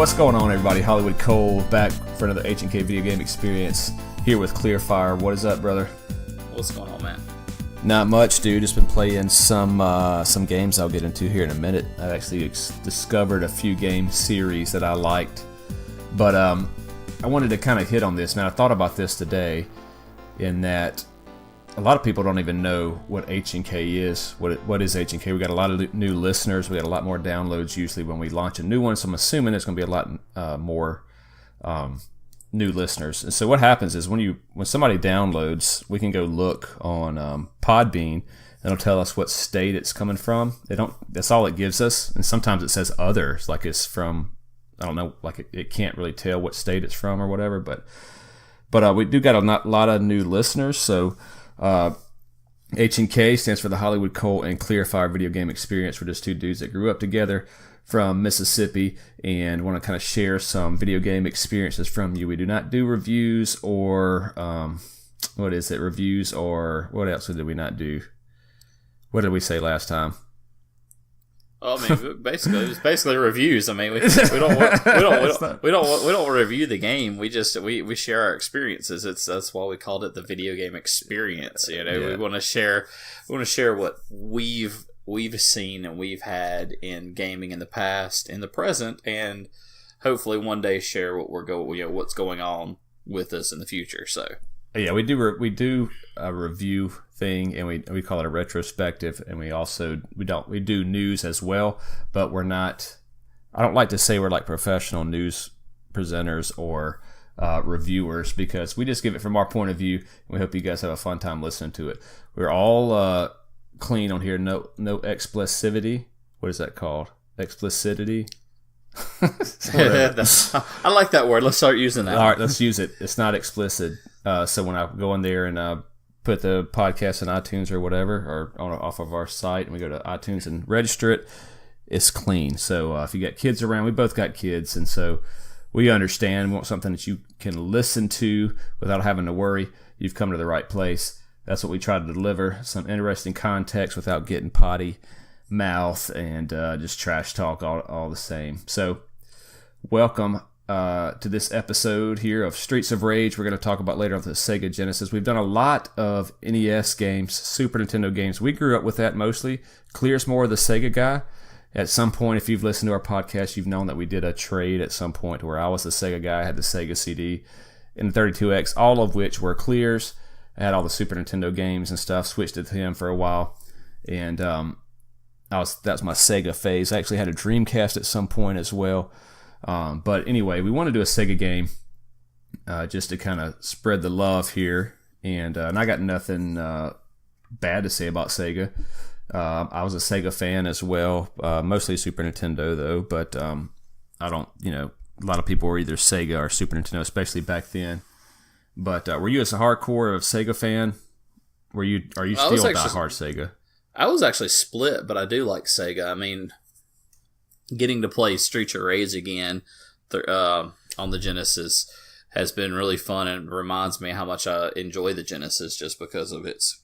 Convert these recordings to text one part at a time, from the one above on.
What's going on, everybody? Holliwood Cole back for another HnK video game experience here with Clearfire. What is up, brother? What's going on, man? Not much, dude. Just been playing some games I'll get into here in a minute. I've actually discovered a few game series that I liked, but I wanted to kind of hit on this, man. I thought about this today, in that a lot of people don't even know what HnK is. What is HnK? We got a lot of new listeners. We got a lot more downloads usually when we launch a new one. So I'm assuming there's going to be a lot more new listeners. And so what happens is when somebody downloads, we can go look on Podbean, and it'll tell us what state it's coming from. That's all it gives us. And sometimes it says others, like it's from, I don't know, like it can't really tell what state it's from or whatever. But we do got a lot of new listeners. So HnK stands for the Holliwood Cole and Clearfire video game experience. We're just two dudes that grew up together from Mississippi and want to kind of share some video game experiences from you. We do not do reviews or reviews or what else did we not do? What did we say last time? Well, I mean, basically, it's basically reviews. I mean, we don't review the game. We just we share our experiences. That's why we called it the video game experience. You know, We want to share what we've seen and we've had in gaming in the past, in the present, and hopefully one day share what's going on with us in the future. So yeah, we do a review thing, and we call it a retrospective, and we do news as well, but we're not. I don't like to say we're like professional news presenters or reviewers, because we just give it from our point of view, and we hope you guys have a fun time listening to it. We're all clean on here. No explicivity. What is that called? Explicitity. I like that word. Let's start using that. All right, let's use it. It's not explicit. So when I go in there and put the podcast in iTunes or whatever, or off of our site, and we go to iTunes and register it, it's clean. So if you got kids around, we both got kids, and so we understand. We want something that you can listen to without having to worry. You've come to the right place. That's what we try to deliver, some interesting context without getting potty mouth and just trash talk all the same. So welcome to this episode here of Streets of Rage. We're going to talk about later on the Sega Genesis. We've done a lot of NES games, Super Nintendo games. We grew up with that mostly. Kleer's more of the Sega guy. At some point, if you've listened to our podcast, you've known that we did a trade at some point where I was the Sega guy. I had the Sega CD and the 32X, all of which were Kleer's. I had all the Super Nintendo games and stuff, switched it to him for a while, and that was my Sega phase. I actually had a Dreamcast at some point as well. But anyway, we want to do a Sega game just to kind of spread the love here, and I got nothing bad to say about Sega. I was a Sega fan as well, mostly Super Nintendo though, but I don't, a lot of people were either Sega or Super Nintendo, especially back then. But were you as a hardcore Sega fan? Are you still diehard Sega? I was actually split, but I do like Sega. I mean, getting to play Streets of Rage again on the Genesis has been really fun, and reminds me how much I enjoy the Genesis just because of its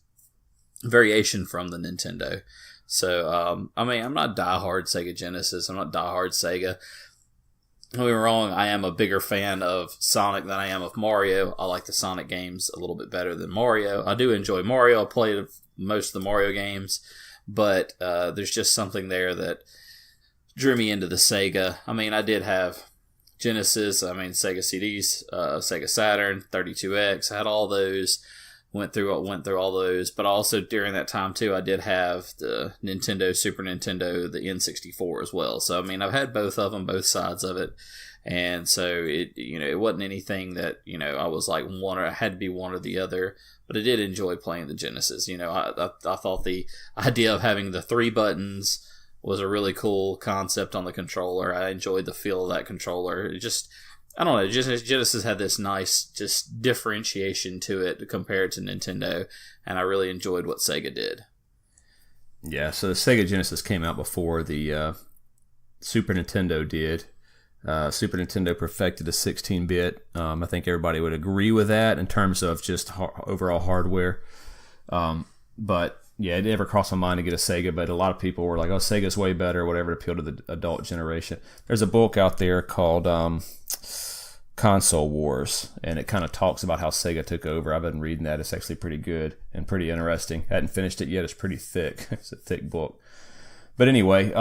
variation from the Nintendo. So, I mean, I'm not diehard Sega Genesis. I'm not diehard Sega. Don't get me wrong, I am a bigger fan of Sonic than I am of Mario. I like the Sonic games a little bit better than Mario. I do enjoy Mario. I played most of the Mario games, but there's just something there that drew me into the Sega. I mean, I did have Genesis, Sega CDs, Sega Saturn, 32X. I had all those. Went through all those, but also during that time too, I did have the Nintendo, Super Nintendo, the N64 as well. So I mean, I've had both of them, both sides of it, and so it wasn't anything that I was like I had to be one or the other. But I did enjoy playing the Genesis. I thought the idea of having the 3 buttons was a really cool concept on the controller. I enjoyed the feel of that controller. It just, I don't know, Genesis had this nice just differentiation to it compared to Nintendo, and I really enjoyed what Sega did. Yeah, so the Sega Genesis came out before the Super Nintendo did. Super Nintendo perfected a 16-bit. I think everybody would agree with that in terms of just overall hardware. But yeah, it never crossed my mind to get a Sega, but a lot of people were like, "Oh, Sega's way better," or whatever, to appeal to the adult generation. There's a book out there called Console Wars, and it kind of talks about how Sega took over. I've been reading that. It's actually pretty good and pretty interesting. I hadn't finished it yet. It's pretty thick. It's a thick book. But anyway,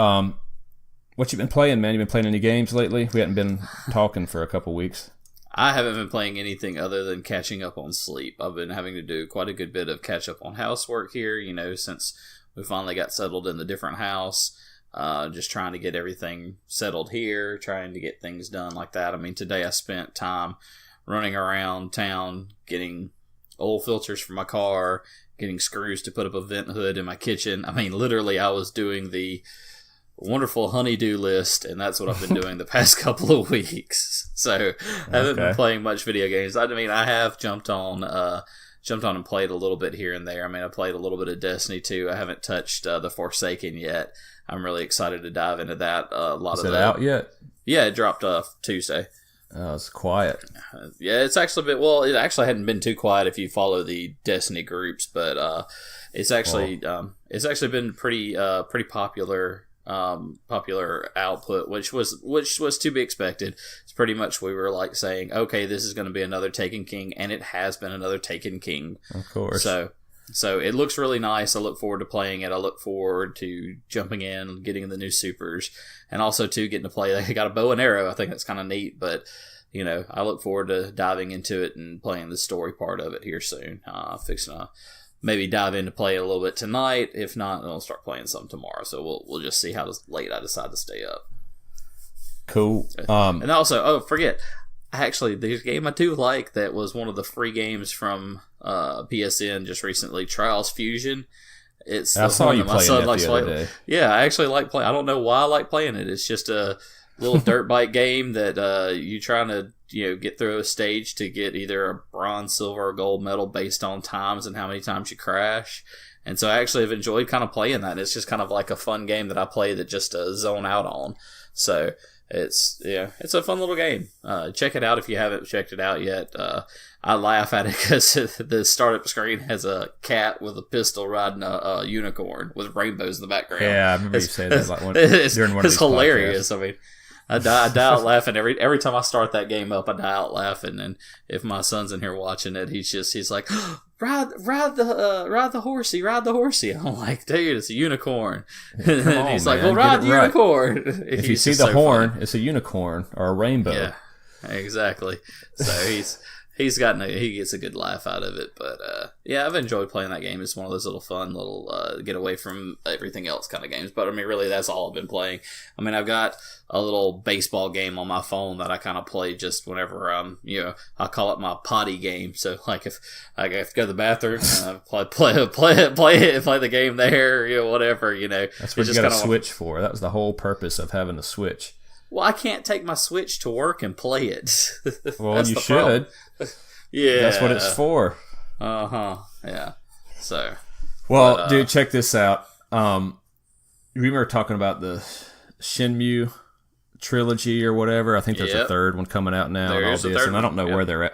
what you been playing, man? You been playing any games lately? We hadn't been talking for a couple weeks. I haven't been playing anything other than catching up on sleep. I've been having to do quite a good bit of catch up on housework here, since we finally got settled in the different house. Just trying to get everything settled here, trying to get things done like that. I mean, today I spent time running around town, getting oil filters for my car, getting screws to put up a vent hood in my kitchen. I mean, literally, I was doing the wonderful honey-do list, and that's what I've been doing the past couple of weeks. So I haven't been playing much video games. I mean, I have jumped on and played a little bit here and there. I mean, I played a little bit of Destiny 2. I haven't touched the Forsaken yet. I'm really excited to dive into that. Is it out yet? Yeah, it dropped Tuesday. Oh, it's quiet. Yeah, it's actually been, well, it actually hadn't been too quiet if you follow the Destiny groups, but it's actually been pretty popular output, which was to be expected. It's pretty much, we were like saying, okay, this is going to be another Taken King, and it has been another Taken King. Of course. So it looks really nice. I look forward to playing it. I look forward to jumping in, getting the new supers, and also to getting to play. They got a bow and arrow. I think that's kind of neat, but I look forward to diving into it and playing the story part of it here soon. Fixing to maybe dive in to play it a little bit tonight. If not, then I'll start playing some tomorrow. So we'll just see how late I decide to stay up. Cool. And also, forget. Actually, there's a game I do like that was one of the free games from PSN just recently, Trials Fusion. I saw you playing that the other day. Yeah, I actually like playing. I don't know why I like playing it. It's just a little dirt bike game that you trying to get through a stage to get either a bronze, silver, or gold medal based on times and how many times you crash. And so I actually have enjoyed kind of playing that. It's just kind of like a fun game that I play that just zone out on. So it's a fun little game. Check it out if you haven't checked it out yet. I laugh at it because the startup screen has a cat with a pistol riding a unicorn with rainbows in the background. Yeah, I remember you saying that during one of these hilarious. podcasts. I mean, I die out laughing every time I start that game up. I die out laughing, and if my son's in here watching it, he's like, ride the horsey. I'm like, dude, it's a unicorn. And he's like, well, ride the unicorn. If you see the horn, it's a unicorn or a rainbow. Yeah, exactly. So he gets a good laugh out of it. But yeah, I've enjoyed playing that game. It's one of those little fun get away from everything else kind of games. But I mean, really, that's all I've been playing. I mean, I've got a little baseball game on my phone that I kind of play just whenever I call it my potty game. So like if I have to go to the bathroom, play the game there, whatever, That's what you got a Switch for. That was the whole purpose of having a Switch. Well, I can't take my Switch to work and play it. Well, you should. Yeah. That's what it's for. Yeah. So. Well, dude, check this out. You remember talking about the Shenmue trilogy or whatever? I think there's a third one coming out now. There is a third one. I don't know where they're at.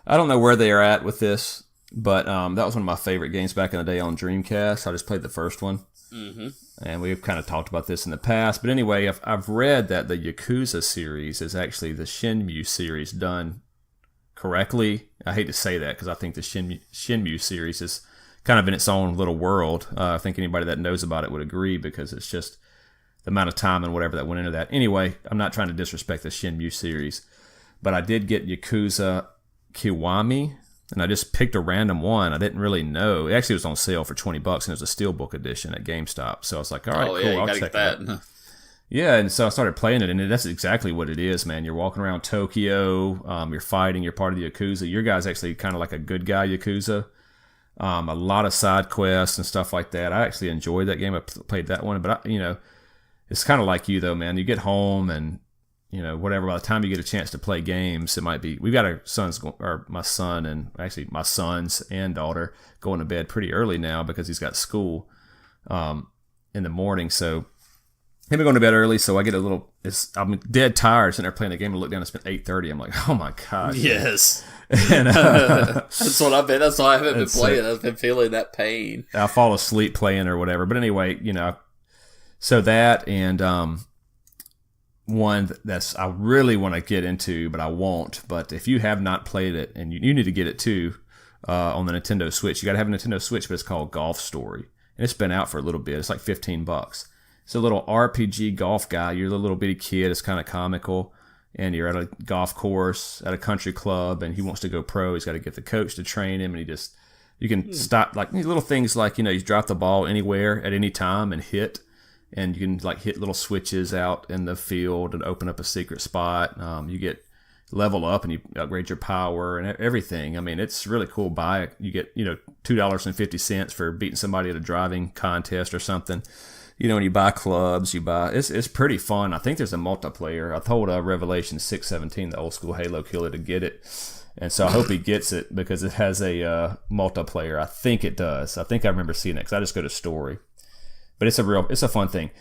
I don't know where they are at with this, but that was one of my favorite games back in the day on Dreamcast. I just played the first one. Mm-hmm. And we've kind of talked about this in the past. But anyway, I've read that the Yakuza series is actually the Shenmue series done correctly. I hate to say that because I think the Shenmue series is kind of in its own little world. I think anybody that knows about it would agree because it's just the amount of time and whatever that went into that. Anyway, I'm not trying to disrespect the Shenmue series, but I did get Yakuza Kiwami, and I just picked a random one. I didn't really know. It actually was on sale for $20, and it was a Steelbook edition at GameStop. So I was like, all right, cool, I'll check that. Yeah, and so I started playing it, and that's exactly what it is, man. You're walking around Tokyo, you're fighting, you're part of the Yakuza. Your guy's actually kind of like a good guy Yakuza. A lot of side quests and stuff like that. I actually enjoyed that game. I played that one, but it's kind of like you though, man. You get home and whatever. By the time you get a chance to play games, it might be. We've got my son and actually my sons and daughter going to bed pretty early now because he's got school in the morning. So Him going to bed early, so I get a little. I'm dead tired sitting there playing the game. I look down, it's been 8:30. I'm like, oh my god. Yes. And, that's what I've been. That's why I haven't been playing. I've been feeling that pain. I'll fall asleep playing or whatever. But anyway, so that and one that's I really want to get into, but I won't. But if you have not played it, and you need to get it too, on the Nintendo Switch, you got to have a Nintendo Switch. But it's called Golf Story, and it's been out for a little bit. It's like $15. It's a little RPG golf guy. You're a little bitty kid. It's kind of comical. And you're at a golf course at a country club, and he wants to go pro. He's got to get the coach to train him, and you can stop, like these little things like, you drop the ball anywhere at any time and hit, and you can like hit little switches out in the field and open up a secret spot. You get level up and you upgrade your power and everything. I mean, it's really cool. You get, $2.50 for beating somebody at a driving contest or something. When you buy clubs, it's pretty fun. I think there's a multiplayer. I told Revelation 617, the old school Halo killer, to get it. And so I hope he gets it because it has a multiplayer. I think it does. I think I remember seeing it because I just go to story. But it's a fun thing.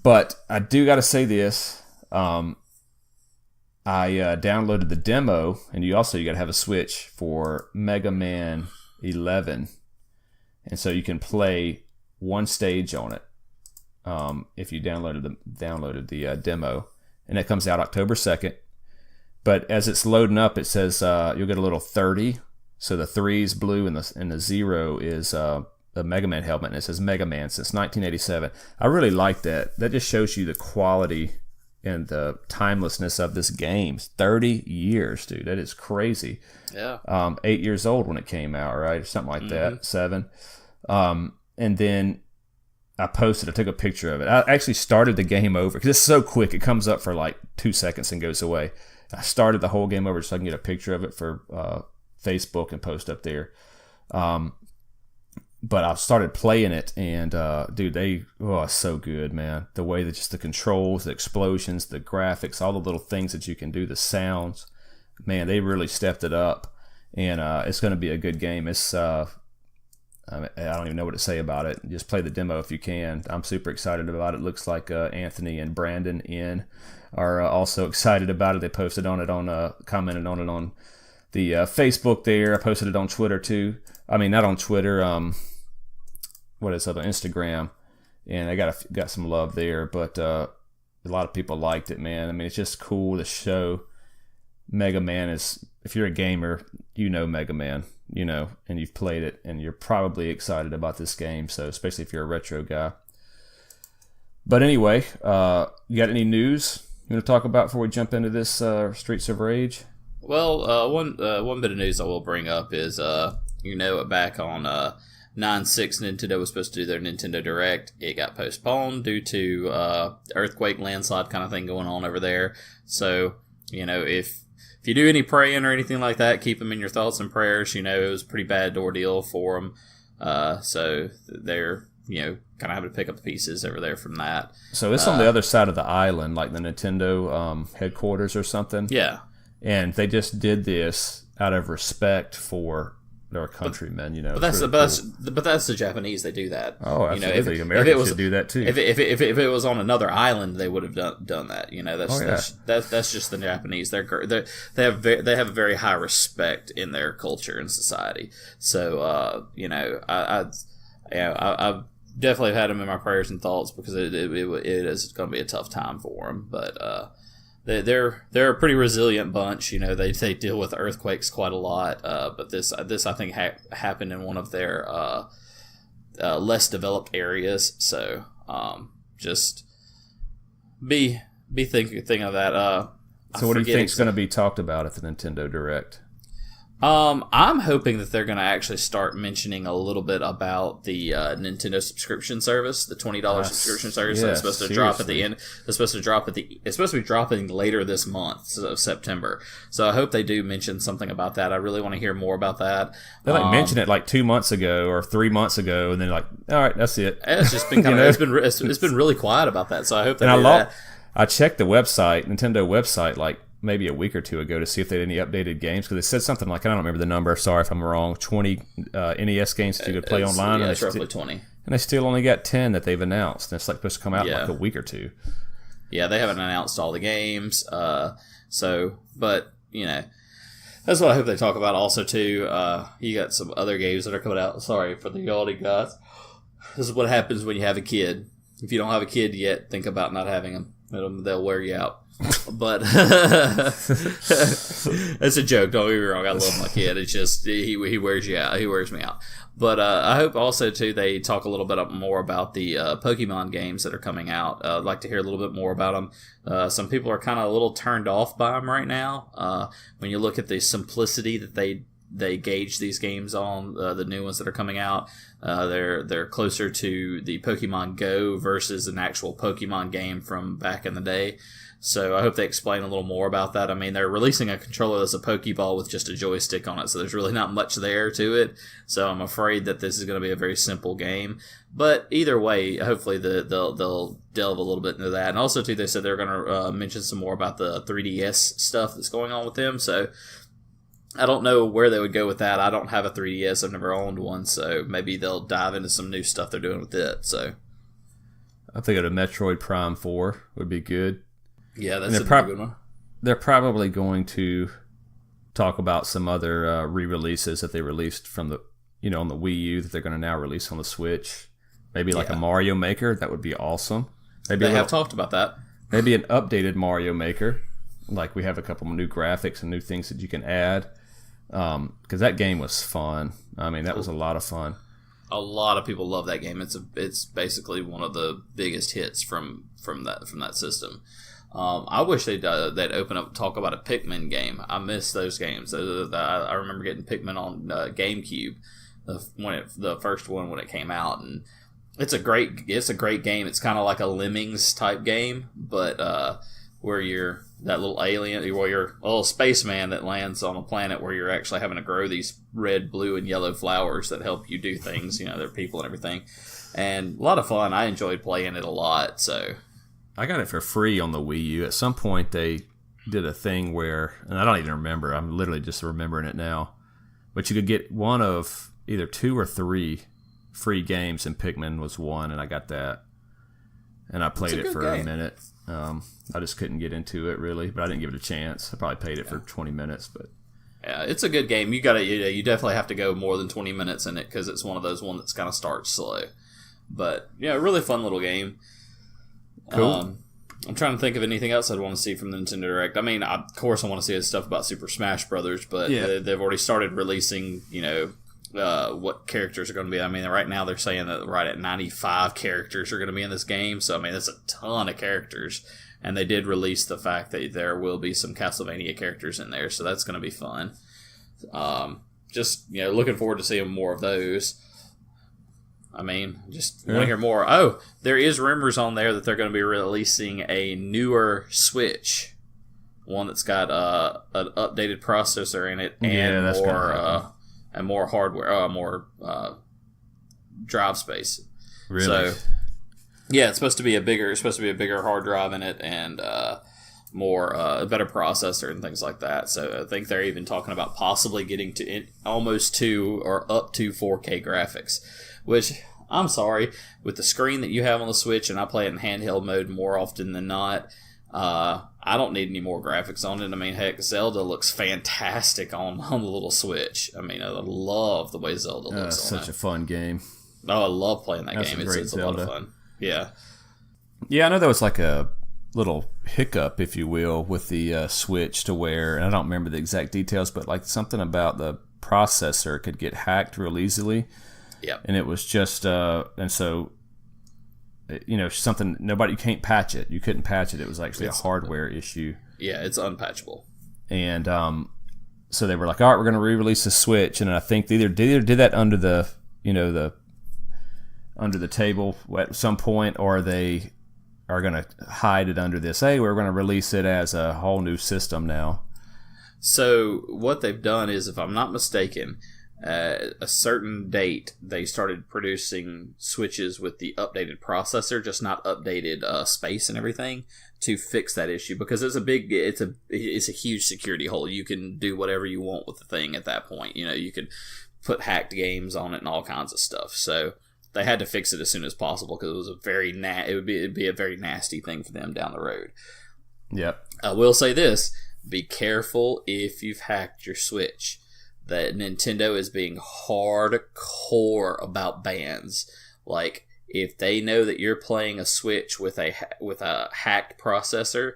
But I do got to say this. I downloaded the demo, and you got to have a Switch for Mega Man 11. And so you can play one stage on it. If you downloaded the demo, and it comes out October 2nd. But as it's loading up, it says you'll get a little 30. So the 3 is blue, and the 0 is the Mega Man helmet, and it says Mega Man since 1987. I really like that. That just shows you the quality and the timelessness of this game. 30 years, dude. That is crazy. Yeah. 8 years old when it came out, right? Or something like that. 7. And then I took a picture of it. I actually started the game over because it's so quick. It comes up for like 2 seconds and goes away. I started the whole game over so I can get a picture of it for Facebook and post up there. But I started playing it, and dude, it's so good, man. The way that just the controls, the explosions, the graphics, all the little things that you can do, the sounds, man, they really stepped it up. And it's going to be a good game. I don't even know what to say about it. Just play the demo if you can. I'm super excited about it. Looks like Anthony and Brandon are also excited about it. They posted on it commented on it on the Facebook there. I posted it on Twitter too. I mean, not on Twitter. What is it, on Instagram? And I got some love there. But a lot of people liked it, man. I mean, it's just cool to show Mega Man is. If you're a gamer, Mega Man. And you've played it, and you're probably excited about this game, so especially if you're a retro guy. But anyway, you got any news you want to talk about before we jump into this Streets of Rage? Well, one bit of news I will bring up is, back on 9/6, Nintendo was supposed to do their Nintendo Direct. It got postponed due to earthquake, landslide kind of thing going on over there. So, if you do any praying or anything like that, keep them in your thoughts and prayers. It was a pretty bad ordeal for them. So they're, kind of having to pick up the pieces over there from that. So it's on the other side of the island, like the Nintendo headquarters or something. Yeah. And they just did this out of respect for their countrymen, But that's the Japanese. They do that. Oh, absolutely. Americans should do that too. If it was on another island, they would have done that. That's just the Japanese. They have a very high respect in their culture and society. So I've definitely had them in my prayers and thoughts because it is going to be a tough time for them. But they're a pretty resilient bunch. They deal with earthquakes quite a lot. But this I think happened in one of their less developed areas. So just be thinking of that. So what do you think is going to be talked about at the Nintendo Direct? I'm hoping that they're going to actually start mentioning a little bit about the Nintendo subscription service, the $20 subscription service that's supposed to drop at the end. It's supposed to be dropping later this month of September. So I hope they do mention something about that. I really want to hear more about that. They mentioned it like 2 months ago or 3 months ago, and then all right, that's it. It's just been it's been really quiet about that. So I hope they do that. I checked the Nintendo website, like maybe a week or two ago to see if they had any updated games because it said something like, I don't remember the number, sorry if I'm wrong, 20 NES games that you could play online. Yeah, it's roughly 20. And they still only got 10 that they've announced. And it's like supposed to come out in Yeah. like a week or two. Yeah, they haven't announced all the games. But, that's what I hope they talk about also, too. You got some other games that are coming out. Sorry for the yawning, guys. This is what happens when you have a kid. If you don't have a kid yet, think about not having them. They'll wear you out. But that's a joke. Don't get me wrong. I love my kid. It's just he wears you out. He wears me out. But I hope also too they talk a little bit more about the Pokemon games that are coming out. I'd like to hear a little bit more about them. Some people are kind of a little turned off by them right now. When you look at the simplicity that they gauge these games on, the new ones that are coming out, they're closer to the Pokemon Go versus an actual Pokemon game from back in the day. So I hope they explain a little more about that. I mean, they're releasing a controller that's a Pokeball with just a joystick on it, so there's really not much there to it. So I'm afraid that this is going to be a very simple game. But either way, hopefully they'll delve a little bit into that. And also, too, they said they're going to mention some more about the 3DS stuff that's going on with them. So I don't know where they would go with that. I don't have a 3DS. I've never owned one, so maybe they'll dive into some new stuff they're doing with it. So I think a Metroid Prime 4 would be good. Yeah, that's a good one. They're probably going to talk about some other re-releases that they released from the on the Wii U that they're going to now release on the Switch. Maybe like a Mario Maker. That would be awesome. Maybe they have talked about that. Maybe an updated Mario Maker. Like we have a couple of new graphics and new things that you can add. Because that game was fun. I mean, that was a lot of fun. A lot of people love that game. It's basically one of the biggest hits from that system. I wish they'd open up and talk about a Pikmin game. I miss those games. I remember getting Pikmin on GameCube, the first one when it came out, and it's a great game. It's kind of like a Lemmings type game, but where you're that little alien, where you're a little spaceman that lands on a planet where you're actually having to grow these red, blue, and yellow flowers that help you do things. They're people and everything, and a lot of fun. I enjoyed playing it a lot. So I got it for free on the Wii U. At some point, they did a thing where, and I don't even remember. I'm literally just remembering it now. But you could get one of either 2 or 3 free games, and Pikmin was one, and I got that. And I played it for a minute. I just couldn't get into it really, but I didn't give it a chance. I probably played it for 20 minutes, but yeah, it's a good game. You definitely have to go more than 20 minutes in it because it's one of those ones that's kind of starts slow. But yeah, really fun little game. Cool. I'm trying to think of anything else I'd want to see from the Nintendo Direct. I mean, of course, I want to see stuff about Super Smash Brothers, but they've already started releasing, what characters are going to be. I mean, right now they're saying that right at 95 characters are going to be in this game. So, I mean, that's a ton of characters. And they did release the fact that there will be some Castlevania characters in there. So that's going to be fun. Looking forward to seeing more of those. I mean, just want to hear more. Oh, there is rumors on there that they're going to be releasing a newer Switch. One that's got an updated processor in it and more hardware, more drive space. Really? So, yeah, it's supposed to be a bigger hard drive in it and a better processor and things like that. So I think they're even talking about possibly getting to almost 2 or up to 4K graphics, which I'm sorry, with the screen that you have on the Switch, and I play it in handheld mode more often than not. I don't need any more graphics on it. I mean, heck, Zelda looks fantastic on the little Switch. I mean, I love the way Zelda looks on it. Such a fun game. Oh, I love playing that game. It's a lot of fun. Yeah. Yeah, I know there was like a little hiccup, if you will, with the Switch to where, and I don't remember the exact details, but like something about the processor could get hacked real easily. Yeah. And it was just, and so, something, you can't patch it. You couldn't patch it. It was actually a hardware issue. Yeah, it's unpatchable. And so they were like, all right, we're going to re-release the Switch. And I think they either did that under the, under the table at some point, or they are going to hide it under this. Hey, we're going to release it as a whole new system now. So what they've done is, if I'm not mistaken, a certain date they started producing Switches with the updated processor, just not updated space and everything, to fix that issue, because it's a huge security hole. You can do whatever you want with the thing at that point. You can put hacked games on it and all kinds of stuff. So they had to fix it as soon as possible because it was it'd be a very nasty thing for them down the road. Yep. I will say this: be careful if you've hacked your Switch. That Nintendo is being hardcore about bans. Like, if they know that you're playing a Switch with a hacked processor,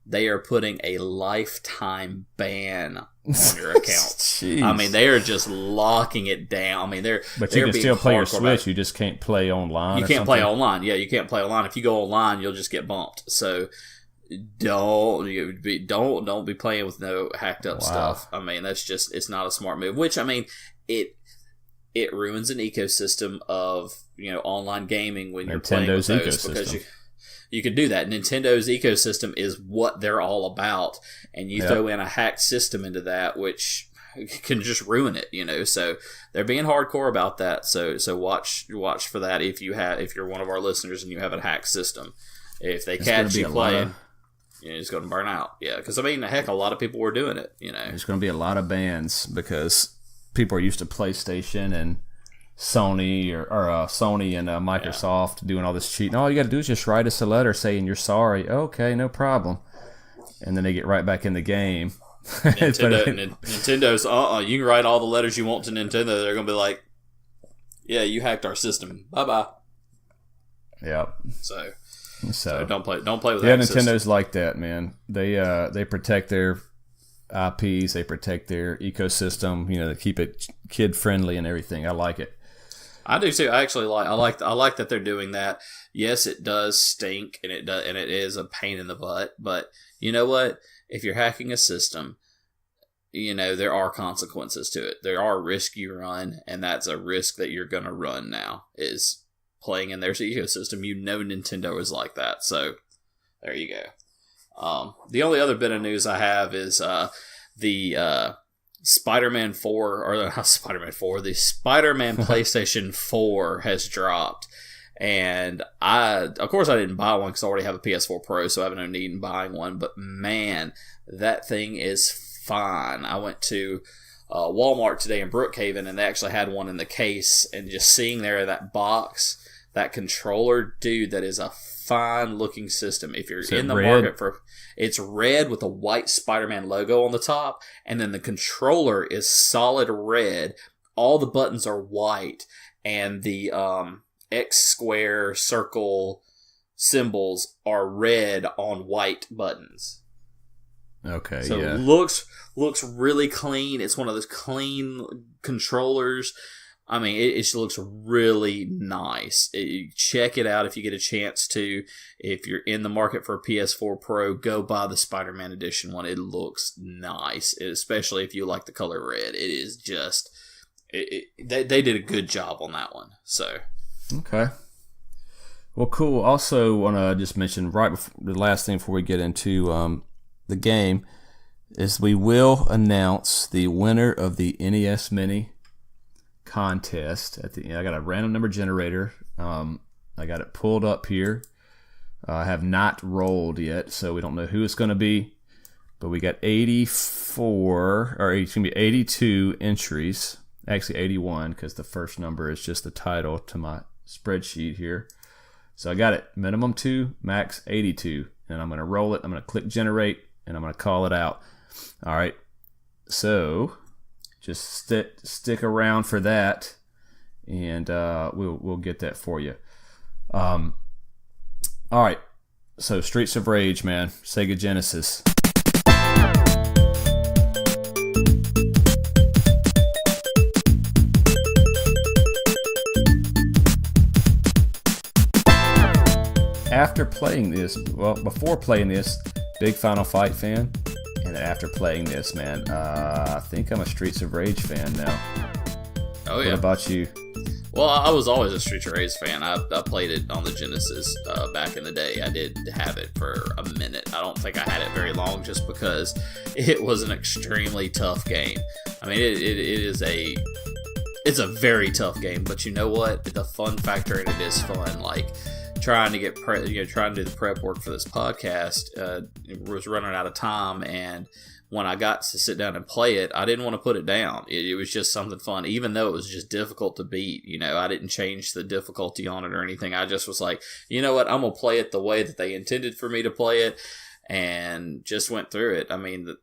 they are putting a lifetime ban on your account. I mean, they are just locking it down. I mean, but you can still play your Switch. You just can't play online. You can't play online. Yeah, you can't play online. If you go online, you'll just get bumped. So don't be playing with no hacked up stuff. I mean, it's not a smart move. Which, I mean, it ruins an ecosystem of online gaming when you're playing with those, because you can do that. Nintendo's ecosystem is what they're all about, and you throw in a hacked system into that, which can just ruin it. So they're being hardcore about that. So watch for that if you're one of our listeners and you have a hacked system. If they catch you playing, it's going to burn out. Yeah, because I mean, heck, a lot of people were doing it. There's going to be a lot of bans because people are used to PlayStation and Sony or Sony and Microsoft doing all this cheating. All you got to do is just write us a letter saying you're sorry. Okay, no problem. And then they get right back in the game. Nintendo's you can write all the letters you want to Nintendo. They're going to be like, yeah, you hacked our system. Bye-bye. Yep. So don't play with that. Yeah, Nintendo's like that, man. They protect their IPs, they protect their ecosystem. They keep it kid friendly and everything. I like it. I do too. I like that they're doing that. Yes, it does stink, and it is a pain in the butt. But you know what? If you're hacking a system, there are consequences to it. There are risks you run, and that's a risk that you're going to run now. Is playing in their ecosystem. Nintendo is like that. So there you go. The only other bit of news I have is the Spider-Man 4, or not Spider-Man 4, the Spider-Man PlayStation 4 has dropped. And of course I didn't buy one because I already have a PS4 Pro, so I have no need in buying one. But man, that thing is fine. I went to Walmart today in Brookhaven, and they actually had one in the case. And just seeing that box, that controller, dude, that is a fine looking system. If you're in the market for, it's red with a white Spider-Man logo on the top, and then the controller is solid red. All the buttons are white, and the X, square, circle symbols are red on white buttons. Okay, so yeah. It looks really clean. It's one of those clean controllers. I mean, it just looks really nice. Check it out if you get a chance to. If you're in the market for a PS4 Pro, go buy the Spider-Man Edition one. It looks nice, especially if you like the color red. It is just... They did a good job on that one. So okay. Well, cool. Also, want to just mention right before the last thing before we get into the game is we will announce the winner of the NES Mini contest at the end. I got a random number generator. I got it pulled up here. I have not rolled yet, so we don't know who it's going to be. But we got 82 entries. Actually 81, because the first number is just the title to my spreadsheet here. So I got it. Minimum 2, max 82. And I'm going to roll it. I'm going to click generate, and I'm going to call it out. All right. So just stick around for that, and we'll get that for you. All right. So Streets of Rage, man. Sega Genesis. Before playing this, big Final Fight fan, and after playing this, man, I think I'm a Streets of Rage fan now. Oh yeah. What about you? Well, I was always a Streets of Rage fan. I played it on the Genesis back in the day. I did have it for a minute. I don't think I had it very long, just because it was an extremely tough game. I mean, it's a very tough game, but you know what? The fun factor in it is fun. Like, trying to trying to do the prep work for this podcast, was running out of time, and when I got to sit down and play it, I didn't want to put it down. It was just something fun, even though it was just difficult to beat. I didn't change the difficulty on it or anything. I just was like, you know what, I'm going to play it the way that they intended for me to play it, and just went through it. I mean,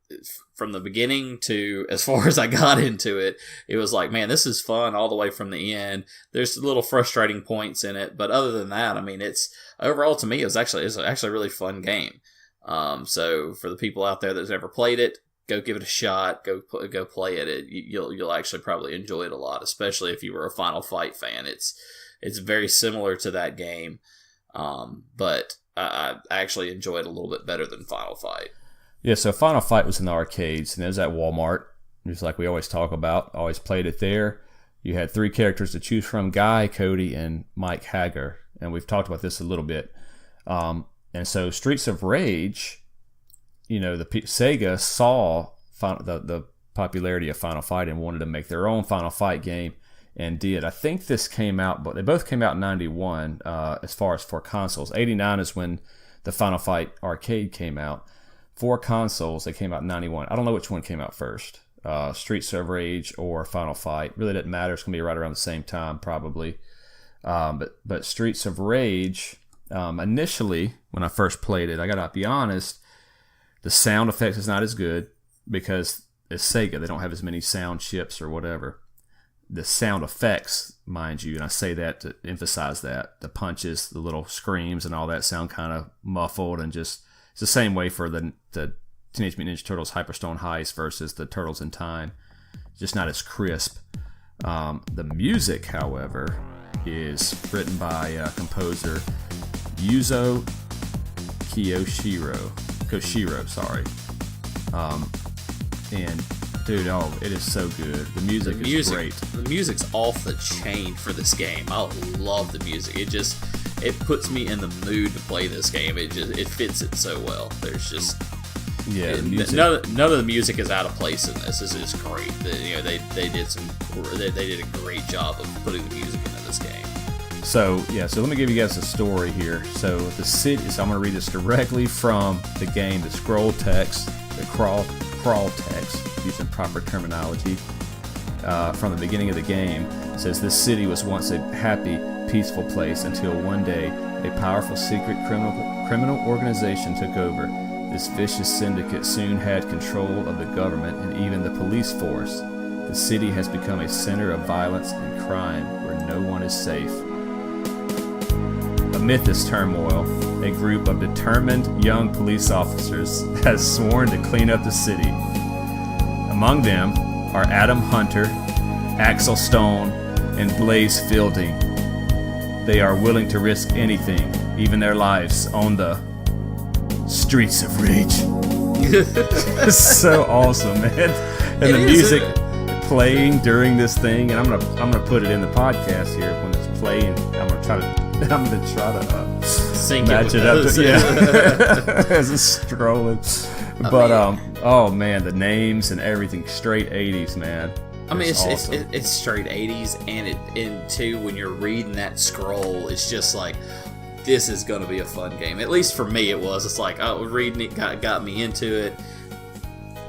from the beginning to as far as I got into it, it was like, man, this is fun all the way from the end. There's little frustrating points in it, but other than that, I mean, it's overall to me, it's actually a really fun game. So for the people out there that's ever played it, go give it a shot. Go play it. You'll actually probably enjoy it a lot, especially if you were a Final Fight fan. It's very similar to that game, but I actually enjoy it a little bit better than Final Fight. Yeah, so Final Fight was in the arcades, and it was at Walmart, just like we always talk about. Always played it there. You had 3 characters to choose from: Guy, Cody, and Mike Hager. And we've talked about this a little bit. And so Streets of Rage, Sega saw the popularity of Final Fight and wanted to make their own Final Fight game, and did. I think this came out, but they both came out in 91 as far as for consoles. 89 is when the Final Fight arcade came out. For consoles, they came out in 91. I don't know which one came out first, Streets of Rage or Final Fight. Really doesn't matter. It's going to be right around the same time probably. But Streets of Rage, initially, when I first played it, I got to be honest, the sound effects is not as good because it's Sega. They don't have as many sound chips or whatever. The sound effects, mind you, and I say that to emphasize that, the punches, the little screams and all that sound kind of muffled, and just it's the same way for the Teenage Mutant Ninja Turtles Hyperstone Heist versus the Turtles in Time. Just not as crisp. The music, however, is written by composer Yuzo Koshiro, sorry. And dude, it is so good. The music is great. The music's off the chain for this game. I love the music. It puts me in the mood to play this game. It fits it so well. There's just none of the music is out of place in this. This is great. They did a great job of putting the music into this game. So let me give you guys a story here. So the city. So I'm going to read this directly from the game. The scroll text, the crawl text, using proper terminology. From the beginning of the game, it says this city was once a happy, peaceful place until one day a powerful secret criminal organization took over. This vicious syndicate soon had control of the government and even the police force. The city has become a center of violence and crime where no one is safe. Amid this turmoil, a group of determined young police officers has sworn to clean up the city. Among them are Adam Hunter, Axel Stone, and Blaze Fielding. They are willing to risk anything, even their lives, on the Streets of Rage. It's so awesome, man. And the music playing during this thing, and I'm gonna put it in the podcast here when it's playing. I'm gonna try to sync match it up. Yeah, as it's strolling. But oh man, the names and everything, straight 80s, man. It's awesome. it's straight 80s, and too, when you're reading that scroll, it's just like, this is going to be a fun game. At least for me, it was. It's like, reading it got me into it,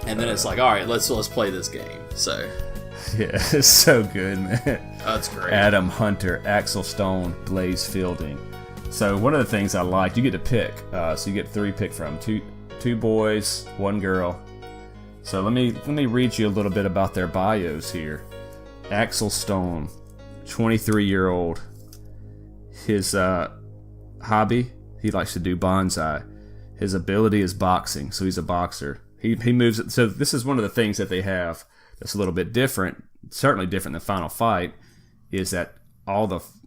and then it's like, all right, let's play this game. So yeah, it's so good, man. That's great. Adam Hunter, Axel Stone, Blaze Fielding. So one of the things I liked, you get to pick. So you get 3 pick from two boys, 1 girl. So let me read you a little bit about their bios here. Axel Stone, 23-year-old. His hobby, he likes to do bonsai. His ability is boxing, so he's a boxer. He moves. So this is one of the things that they have that's a little bit different, certainly different than Final Fight, is that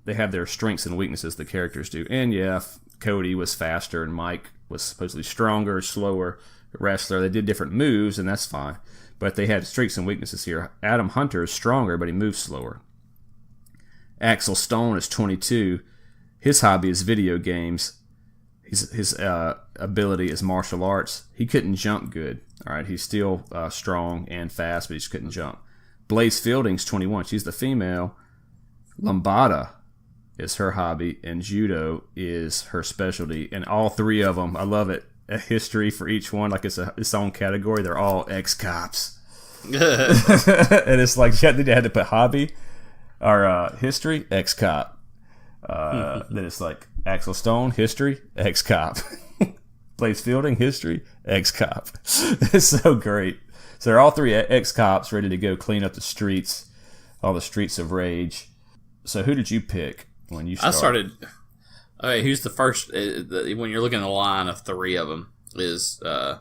they have their strengths and weaknesses, the characters do. And yeah, Cody was faster and Mike was supposedly stronger, slower wrestler. They did different moves, and that's fine. But they had strengths and weaknesses here. Adam Hunter is stronger, but he moves slower. Axel Stone is 22. His hobby is video games. His ability is martial arts. He couldn't jump good. All right, he's still strong and fast, but he just couldn't jump. Blaze Fielding's 21. She's the female. Lambada is her hobby, and judo is her specialty. And all three of them, I love it. A history for each one, like it's its own category. They're all ex-cops. And it's like they had to put hobby or history, ex-cop. Then it's like Axel Stone, history, ex-cop. Plays fielding, history, ex-cop. It's so great. So they're all three ex-cops ready to go clean up the streets, all the streets of rage. So who did you pick when you started? I started. Okay, who's the first? When you're looking at a line of three of them, is I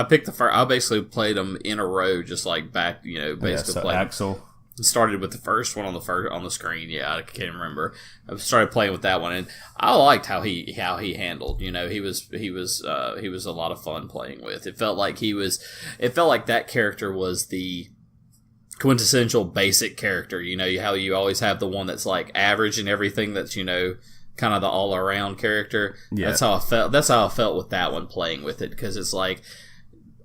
picked the first. I basically played them in a row, just like back. Basically played. Axel started with the first one on the screen. Yeah, I can't remember. I started playing with that one, and I liked how he handled. He was a lot of fun playing with. It felt like that character was the quintessential basic character. How you always have the one that's like average and everything, that's kind of the all around character. Yeah. That's how I felt with that one, playing with it, because it's like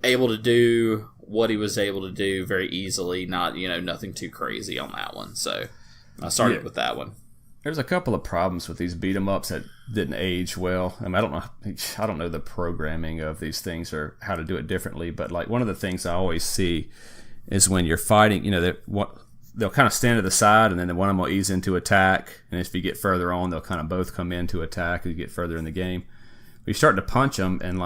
able to do what he was able to do very easily, not nothing too crazy on that one. So I started with that one. There's a couple of problems with these beat 'em ups that didn't age well. I mean, I don't know the programming of these things or how to do it differently, but like one of the things I always see is when you're fighting, they'll kind of stand to the side, and then one of them will ease into attack. And if you get further on, they'll kind of both come into attack as you get further in the game. But you start to punch them, and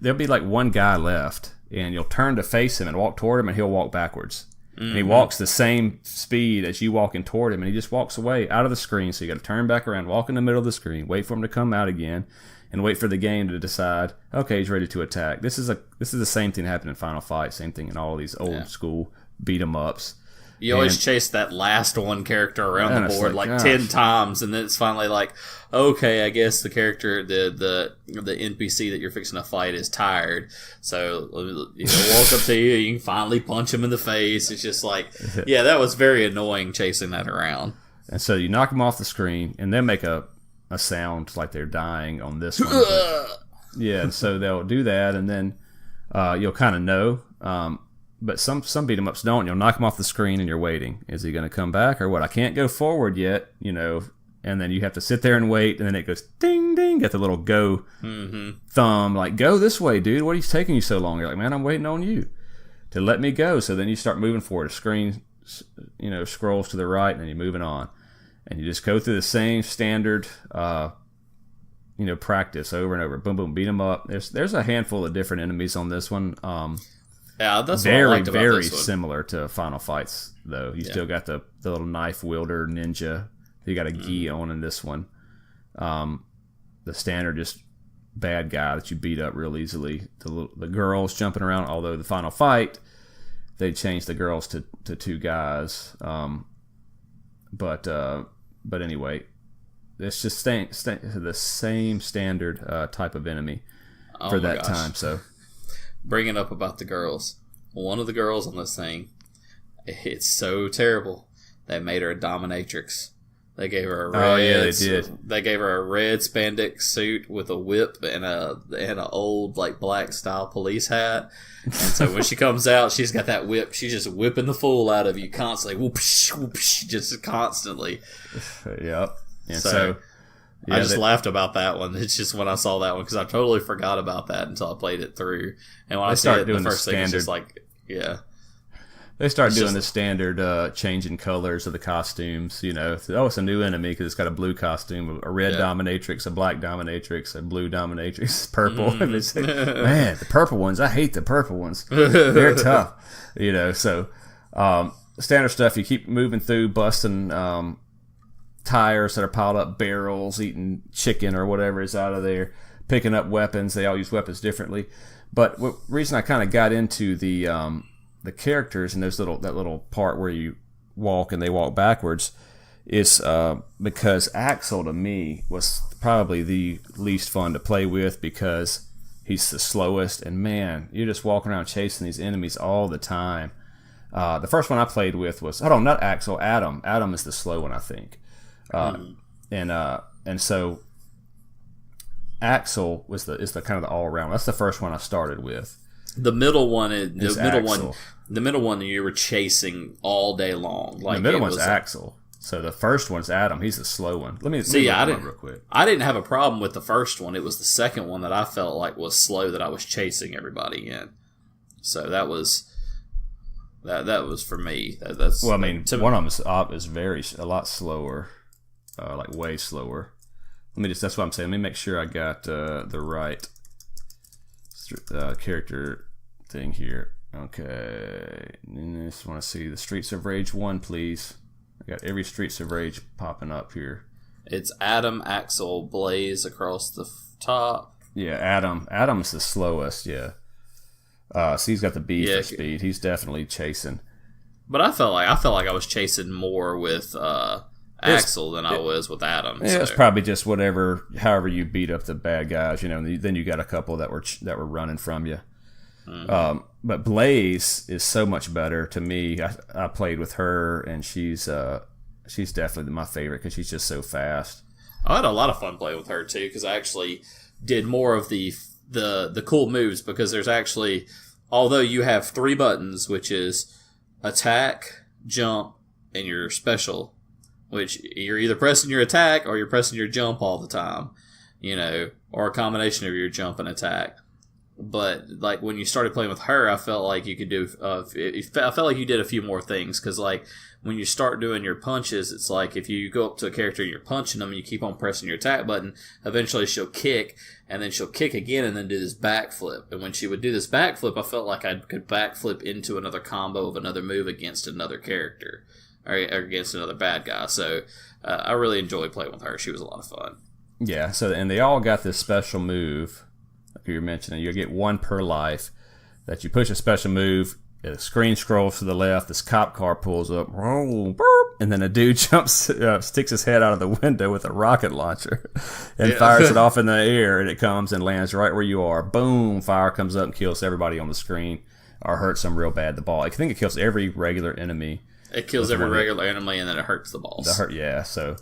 there'll be like one guy left, and you'll turn to face him and walk toward him, and he'll walk backwards. Mm-hmm. And he walks the same speed as you walking toward him, and he just walks away out of the screen. So you got to turn back around, walk in the middle of the screen, wait for him to come out again, and wait for the game to decide, okay, he's ready to attack. This is the same thing that happened in Final Fight, same thing in all of these old school beat 'em ups. You always chase that last one character around the board like 10 times, and then it's finally like, okay, I guess the character, the NPC that you're fixing to fight is tired. So walk up to you, you can finally punch him in the face. It's just like, yeah, that was very annoying chasing that around. And so you knock them off the screen, and they make a sound like they're dying on this one. Yeah, and so they'll do that, and then you'll kind of know. But some beat 'em ups don't. You'll knock him off the screen, and you're waiting. Is he going to come back or what? I can't go forward yet, And then you have to sit there and wait, and then it goes ding ding. Get the little go thumb, like go this way, dude. What are you taking you so long? You're like, man, I'm waiting on you to let me go. So then you start moving forward. The screen, scrolls to the right, and then you're moving on, and you just go through the same standard, practice over and over. Boom, boom, beat 'em up. There's a handful of different enemies on this one. Yeah, that's very, what I liked about very this one. Similar to Final Fights, though. You still got the little knife wielder ninja. You got a gi on in this one. The standard just bad guy that you beat up real easily. The girls jumping around, although the Final Fight, they changed the girls to two guys. But anyway, it's just the same standard type of enemy for that time. So. Bringing up about the girls. One of the girls on this thing, it's so terrible. They made her a dominatrix. They gave her a red. Oh yeah, they did. They gave her a red spandex suit with a whip and a old like black style police hat. And so when she comes out, she's got that whip. She's just whipping the fool out of you constantly. Whoopsh, whoopsh, just constantly. Yep. And so I just laughed about that one. It's just when I saw that one, because I totally forgot about that until I played it through. And when I see it, the first thing is just like, yeah. They start doing the standard changing colors of the costumes. It's a new enemy because it's got a blue costume, a red dominatrix, a black dominatrix, a blue dominatrix, purple. Man, the purple ones, I hate the purple ones. They're tough. So standard stuff, you keep moving through, busting tires that are piled up, barrels, eating chicken or whatever is out of there, picking up weapons. They all use weapons differently. But the reason I kind of got into the characters and that little part where you walk and they walk backwards is because Axel to me was probably the least fun to play with, because he's the slowest, and man, you're just walking around chasing these enemies all the time. The first one I played with was not Axel, Adam. Adam is the slow one, I think. And so Axel is the kind of the all around. That's the first one I started with. The middle one is Axel. The middle one you were chasing all day long. Like the middle one's Axel. So the first one's Adam. He's the slow one. Let me see. I didn't real quick. I didn't have a problem with the first one. It was the second one that I felt like was slow that I was chasing everybody in. So that was for me. That's well, I mean, one of them is a lot slower, like way slower. That's what I'm saying. Let me make sure I got the right character thing here. Okay, I just want to see the Streets of Rage 1, please. I got every Streets of Rage popping up here. It's Adam, Axel, Blaze across the top. Yeah, Adam's the slowest, yeah. So he's got the B for speed. He's definitely chasing. But I felt like I was chasing more with Axel than I was with Adam. Yeah, so. It's probably just however you beat up the bad guys, and then you got a couple that were running from you. Mm-hmm. But Blaze is so much better to me. I played with her, and she's definitely my favorite because she's just so fast. I had a lot of fun playing with her too because I actually did more of the cool moves because there's actually, although you have 3 buttons, which is attack, jump, and your special, which you're either pressing your attack or you're pressing your jump all the time, or a combination of your jump and attack. But like when you started playing with her, I felt like you could do. I felt like you did a few more things because like when you start doing your punches, it's like if you go up to a character and you're punching them, and you keep on pressing your attack button. Eventually, she'll kick, and then she'll kick again, and then do this backflip. And when she would do this backflip, I felt like I could backflip into another combo of another move against another character or against another bad guy. So I really enjoyed playing with her. She was a lot of fun. Yeah. So and they all got this special move. You're mentioning you get 1 per life that you push a special move, the screen scrolls to the left, this cop car pulls up, and then a dude jumps, sticks his head out of the window with a rocket launcher and fires it off in the air, and it comes and lands right where you are. Boom, fire comes up and kills everybody on the screen or hurts them real bad. The ball, I think it kills every regular enemy. It kills every regular enemy and then it hurts the boss. So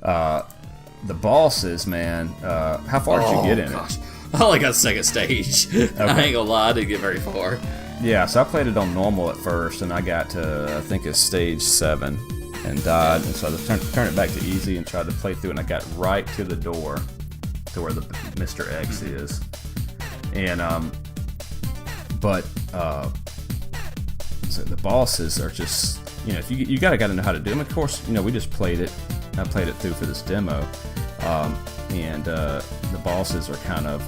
the bosses, man, how far did you get in it? I only got second stage. Okay. I ain't gonna lie, I didn't get very far. Yeah, so I played it on normal at first, and I got to, I think it's stage 7, and died. And so I turned it back to easy and tried to play through, and I got right to the door to where the Mr. X is. And, so the bosses are just, if you gotta know how to do them. Of course, we just played it. I played it through for this demo. And the bosses are kind of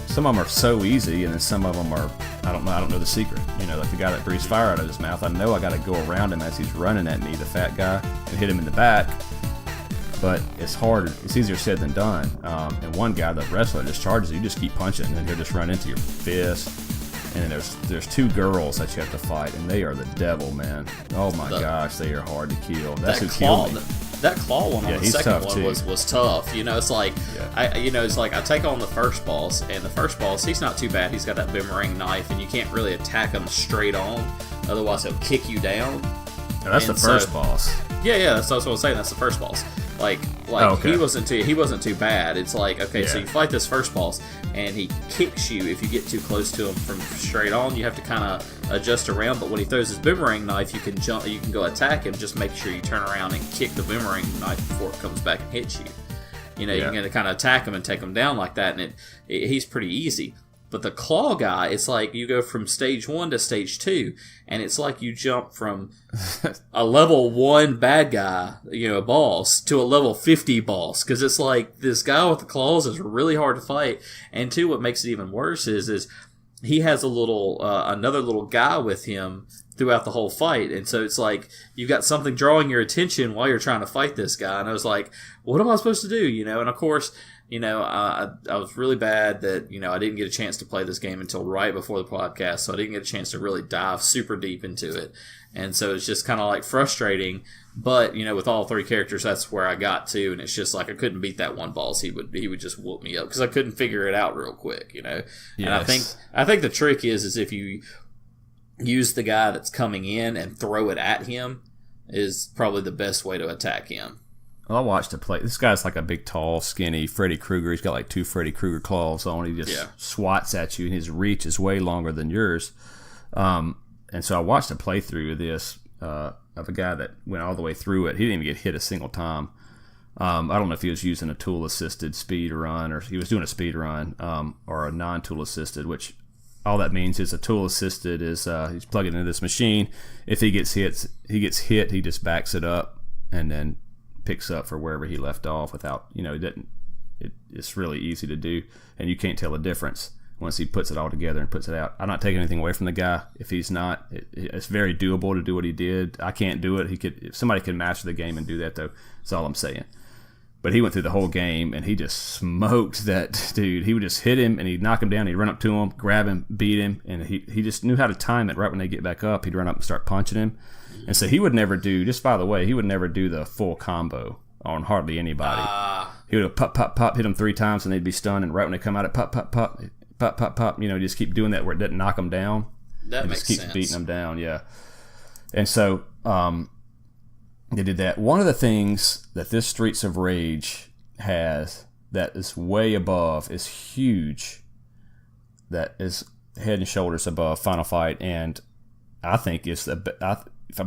some of them are so easy, and then some of them are I don't know the secret. Like the guy that breathes fire out of his mouth. I know I got to go around him as he's running at me, the fat guy, and hit him in the back. But it's hard. It's easier said than done. And one guy, the wrestler, just charges you. You just keep punching, and he'll just run into your fist. And then there's 2 girls that you have to fight, and they are the devil, man. Oh my gosh, they are hard to kill. That's who killed me. That claw one on the second one was tough. It's like I take on the first boss, and the first boss, he's not too bad. He's got that boomerang knife, and you can't really attack him straight on, otherwise he'll kick you down. Oh, that's the first boss. Yeah, that's what I was saying. That's the first boss. He wasn't too bad. It's like, so you fight this first boss, and he kicks you if you get too close to him from straight on. You have to kind of adjust around, but when he throws his boomerang knife, you can jump. You can go attack him. Just make sure you turn around and kick the boomerang knife before it comes back and hits you. You can kind of attack him and take him down like that, and he's pretty easy. But the claw guy, it's like you go from stage 1 to stage 2, and it's like you jump from a level 1 bad guy, boss, to a level 50 boss. Because it's like this guy with the claws is really hard to fight. And 2, what makes it even worse is he has another little guy with him throughout the whole fight. And so it's like you got something drawing your attention while you're trying to fight this guy. And I was like, what am I supposed to do? And of course, I was really bad that, I didn't get a chance to play this game until right before the podcast, so I didn't get a chance to really dive super deep into it. And so it's just kind of like frustrating, but, with all 3 characters, that's where I got to, and it's just like I couldn't beat that one boss. He would just whoop me up because I couldn't figure it out real quick, Yes. And I think the trick is if you use the guy that's coming in and throw it at him is probably the best way to attack him. I watched a play. This guy's like a big, tall, skinny Freddy Krueger. He's got like 2 Freddy Krueger claws on. He just swats at you, and his reach is way longer than yours. And so I watched a playthrough of this of a guy that went all the way through it. He didn't even get hit a single time. I don't know if he was using a tool-assisted speed run or he was doing a speed run or a non-tool-assisted, which all that means is a tool-assisted is he's plugging into this machine. If he gets hit, he just backs it up and then picks up for wherever he left off without, it's really easy to do, and you can't tell the difference once he puts it all together and puts it out. I'm not taking anything away from the guy. If he's not, it's very doable to do what he did. I can't do it. If somebody can master the game and do that, though. That's all I'm saying. But he went through the whole game, and he just smoked that dude. He would just hit him, and he'd knock him down. He'd run up to him, grab him, beat him, and he just knew how to time it right when they get back up. He'd run up and start punching him. And so he would never do, just by the way, he would never do the full combo on hardly anybody. He would pop, pop, pop, hit them 3 times, and they'd be stunned, and right when they come out, it pop, pop, pop, pop, pop, pop. Just keep doing that where it doesn't knock them down. That makes sense. Just keeps beating them down, yeah. And so they did that. One of the things that this Streets of Rage has that is way above, is huge, that is head and shoulders above Final Fight, and I think it's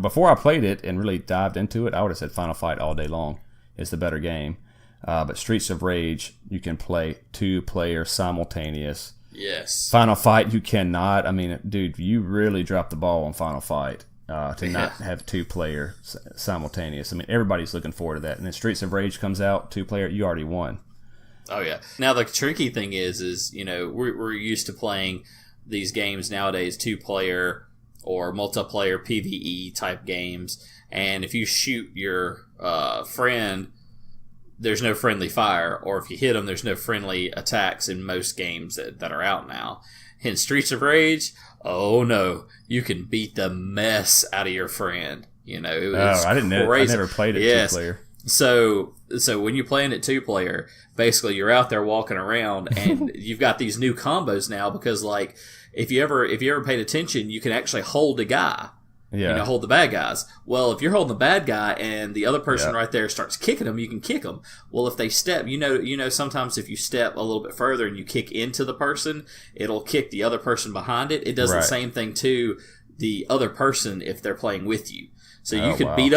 before I played it and really dived into it, I would have said Final Fight all day long is the better game. But Streets of Rage, you can play 2-player simultaneous. Yes. Final Fight, you cannot. I mean, dude, you really dropped the ball on Final Fight to not have 2-player simultaneous. I mean, everybody's looking forward to that. And then Streets of Rage comes out, 2-player, you already won. Oh, yeah. Now, the tricky thing is we're used to playing these games nowadays, 2-player or multiplayer PvE type games, and if you shoot your friend, there's no friendly fire, or if you hit them, there's no friendly attacks in most games that are out now. In Streets of Rage, oh no, you can beat the mess out of your friend. I didn't know. I never played it 2-player. So when you're playing it 2-player, basically you're out there walking around, and you've got these new combos now because, like, if you ever paid attention, you can actually hold a guy. Yeah. Hold the bad guys. Well, if you're holding the bad guy and the other person right there starts kicking them, you can kick them. Well, if they step, sometimes if you step a little bit further and you kick into the person, it'll kick the other person behind it. It does the same thing to the other person if they're playing with you. So you could beat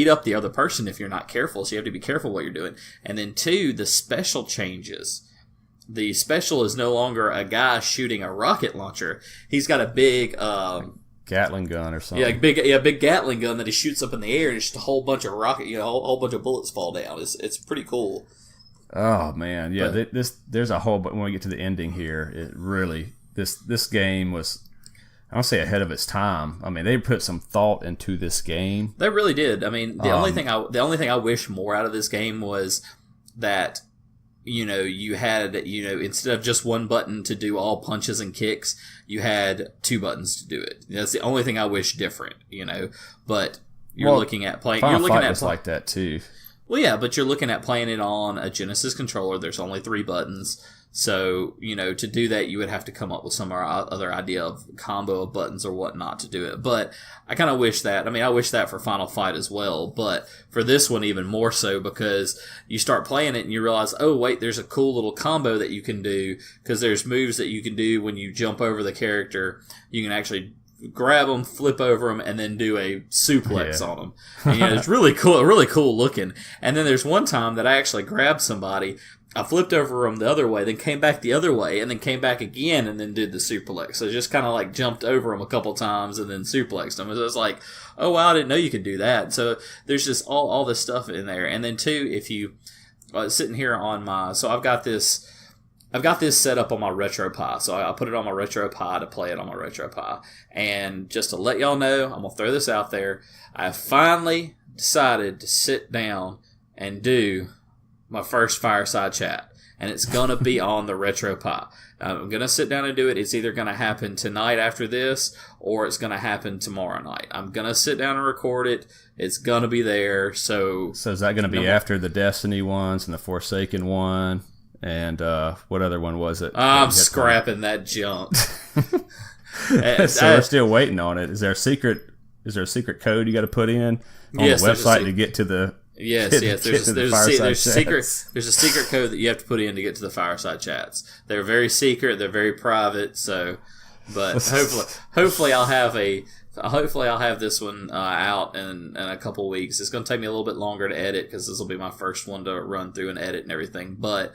up the other person if you're not careful. So you have to be careful what you're doing. And then 2, the special changes. The special is no longer a guy shooting a rocket launcher. He's got a big Gatling gun or something. Yeah, big Gatling gun that he shoots up in the air, and just a whole bunch of a whole bunch of bullets fall down. It's pretty cool. Oh man, yeah. There's a whole. But when we get to the ending here, it really this game was, I don't say ahead of its time. I mean, they put some thought into this game. They really did. I mean, the only thing I wish more out of this game was that you had instead of just one button to do all punches and kicks, you had 2 buttons to do it. That's the only thing I wish different. But you're looking at playing. Final Fight was like that too. Well, yeah, but you're looking at playing it on a Genesis controller. There's only 3 buttons. So, to do that, you would have to come up with some other idea of combo of buttons or whatnot to do it. But I kind of wish that. I mean, I wish that for Final Fight as well. But for this one, even more so, because you start playing it and you realize, oh, wait, there's a cool little combo that you can do, because there's moves that you can do when you jump over the character. You can actually grab them, flip over them, and then do a suplex on them. And it's really cool looking. And then there's one time that I actually grabbed somebody, I flipped over them the other way, then came back the other way, and then came back again, and then did the suplex. So just kind of like jumped over them a couple times and then suplexed them. It was like, oh wow, I didn't know you could do that. So there's just all this stuff in there. And then 2, if you sitting here on my, so I've got this set up on my RetroPie. So I put it on my RetroPie to play it on my RetroPie. And just to let y'all know, I'm going to throw this out there. I finally decided to sit down and do my first fireside chat. And it's going to be on the RetroPie. I'm going to sit down and do it. It's either going to happen tonight after this, or it's going to happen tomorrow night. I'm going to sit down and record it. It's going to be there. So is that going to be after the Destiny ones and the Forsaken one? And what other one was it? I'm scrapping that junk. So we're still waiting on it. Is there a secret code you got to put in on the website to get to the Yes. There's a secret code that you have to put in to get to the fireside chats. They're very secret. They're very private. So, but hopefully I'll have this one out in a couple weeks. It's going to take me a little bit longer to edit because this will be my first one to run through and edit and everything. But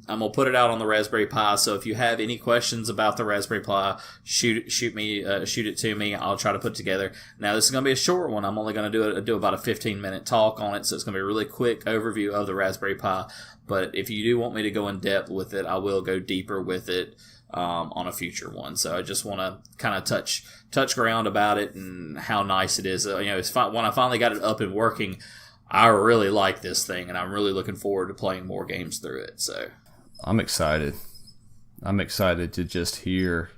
I'm going to put it out on the Raspberry Pi. So if you have any questions about the Raspberry Pi, shoot it to me. I'll try to put it together. Now, this is going to be a short one. I'm only going to do about a 15-minute talk on it. So it's going to be a really quick overview of the Raspberry Pi. But if you do want me to go in depth with it, I will go deeper with it on a future one. So I just want to kind of touch ground about it and how nice it is. When I finally got it up and working, I really like this thing, and I'm really looking forward to playing more games through it. So I'm excited. I'm excited to just hear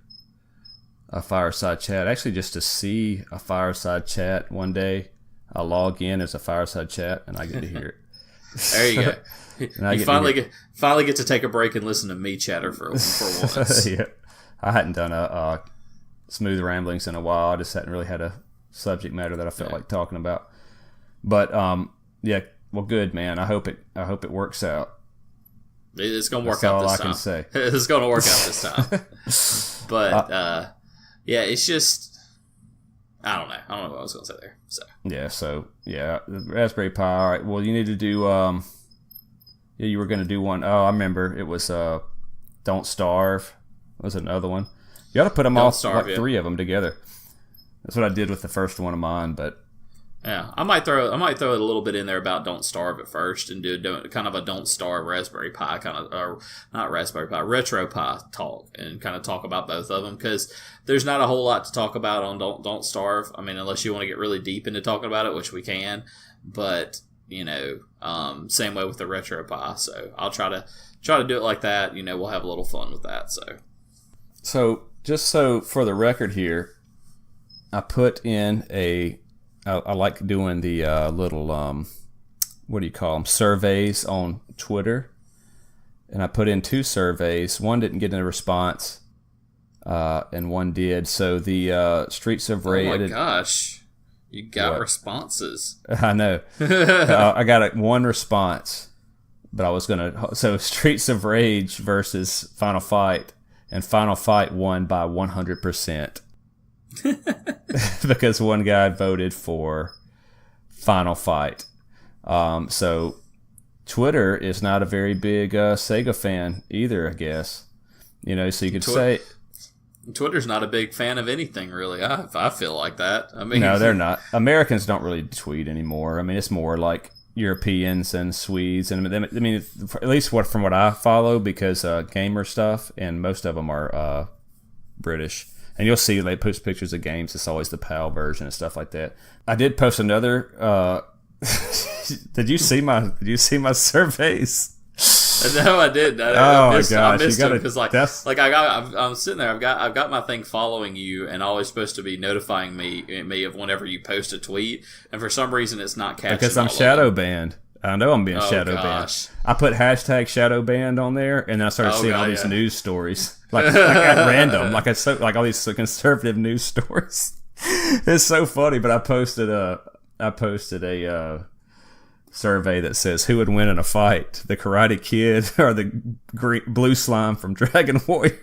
a fireside chat. Actually, just to see a fireside chat one day. I'll log in as a fireside chat, and I get to hear it. There you go. You finally get to take a break and listen to me chatter for once. Yeah. I hadn't done a smooth ramblings in a while. I just hadn't really had a subject matter that I felt like talking about. But well, good, man. I hope it works out. It's gonna work out this time. That's all I can say. It's gonna work out this time. But it's just I don't know what I was gonna say there. The Raspberry Pi. All right. Well, you need to do. You were gonna do one. Oh, I remember. It was Don't Starve. Was another one. You ought to put them all, three of them together. That's what I did with the first one of mine, but. Yeah, I might throw it a little bit in there about Don't Starve at first and do kind of a Don't Starve Raspberry Pi not Raspberry Pi, Retro Pi talk and kind of talk about both of them because there's not a whole lot to talk about on Don't Starve. I mean, unless you want to get really deep into talking about it, which we can, but same way with the Retro Pi. So I'll try to do it like that. We'll have a little fun with that. So just so for the record here, I put in I like doing the little, what do you call them, surveys on Twitter. And I put in 2 surveys. One didn't get a response, and one did. So the Streets of Rage... Oh my gosh. You got responses. I know. I got one response, but I was going to... So Streets of Rage versus Final Fight, and Final Fight won by 100%. Because one guy voted for Final Fight. So Twitter is not a very big Sega fan either, I guess. So you could say Twitter's not a big fan of anything, really. I feel like that. I mean, no, they're not. Americans don't really tweet anymore. I mean, it's more like Europeans and Swedes, and I mean, at least from what I follow, because gamer stuff, and most of them are British. And you'll see they post pictures of games. It's always the PAL version and stuff like that. I did post another. Did you see my surveys? No, I didn't. I missed them because I'm sitting there. I've got my thing following you and always supposed to be notifying me of whenever you post a tweet. And for some reason, it's not catching. Because I'm shadow banned. I know I'm being shadow banned. I put hashtag shadow banned on there, and then I started seeing all these news stories, like at random, like all these conservative news stories. It's so funny. But I posted a survey that says who would win in a fight, the Karate Kid or the blue slime from Dragon Warrior.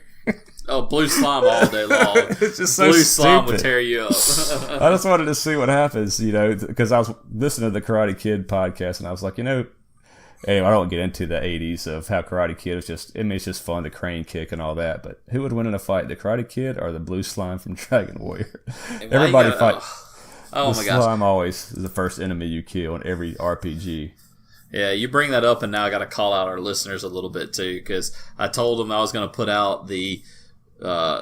Oh, blue slime all day long. It's just so blue stupid. Slime would tear you up. I just wanted to see what happens, because I was listening to the Karate Kid podcast, and I was like, anyway, I don't get into the 80s of how Karate Kid was it's just fun, the crane kick and all that, but who would win in a fight, the Karate Kid or the blue slime from Dragon Warrior? Everybody fights. Oh my gosh. Slime always is the first enemy you kill in every RPG. Yeah, you bring that up, and now I got to call out our listeners a little bit too, because I told them I was going to put out the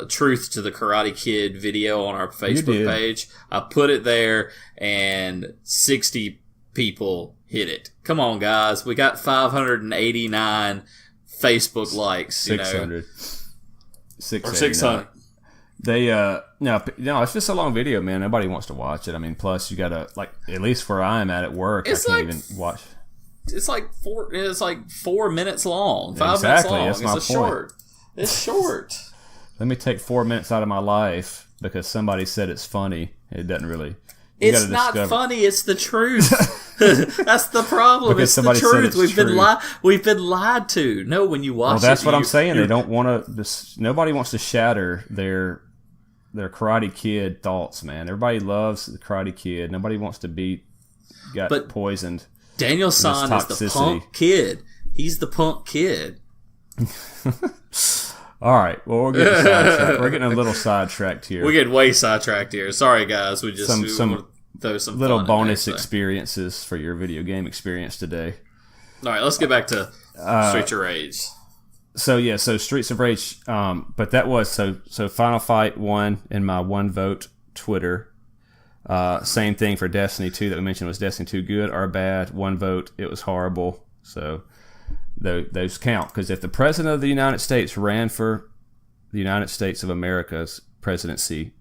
Truth to the Karate Kid video on our Facebook page. I put it there, and 60 people hit it. Come on, guys. We got 589 Facebook likes. 600. 600. They no, it's just a long video, man. Nobody wants to watch it. I mean, plus you gotta, like, at least where I'm at work, I can't even watch. It's like 4 minutes long, 5 minutes long. That's my point. Short. It's short. Let me take 4 minutes out of my life because somebody said it's funny. It doesn't really. It's not funny. It's the truth. That's the problem. Because It's the truth. It's We've been lied to. No, when you watch that's what I'm saying. They don't want to. Nobody wants to shatter their Karate Kid thoughts, man. Everybody loves the Karate Kid. Nobody wants to got poisoned. Daniel San is the punk kid. He's the punk kid. All right. Well, we're getting sidetracked. We're getting a little sidetracked here. We're getting way sidetracked here. Sorry, guys. We just some throw some little bonus experiences for your video game experience today. All right, let's get back to Streets of Rage. So Streets of Rage. But that was so Final Fight won in my one vote Twitter. Same thing for Destiny 2 that we mentioned. Was Destiny 2 good or bad? One vote. It was horrible. So those count, because if the president of the United States ran for the United States of America's presidency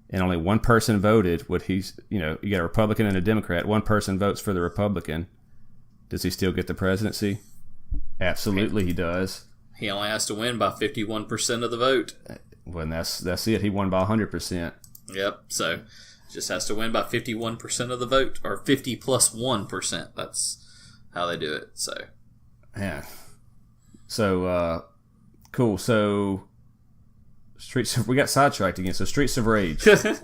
and only one person voted, you got a Republican and a Democrat, one person votes for the Republican, does he still get the presidency? Absolutely, he does. He only has to win by 51% of the vote. Well, that's it. He won by 100%. Yep. So just has to win by 51% of the vote, or 50 plus 1%. That's how they do it. So yeah. So cool. So we got sidetracked again. So Streets of Rage. So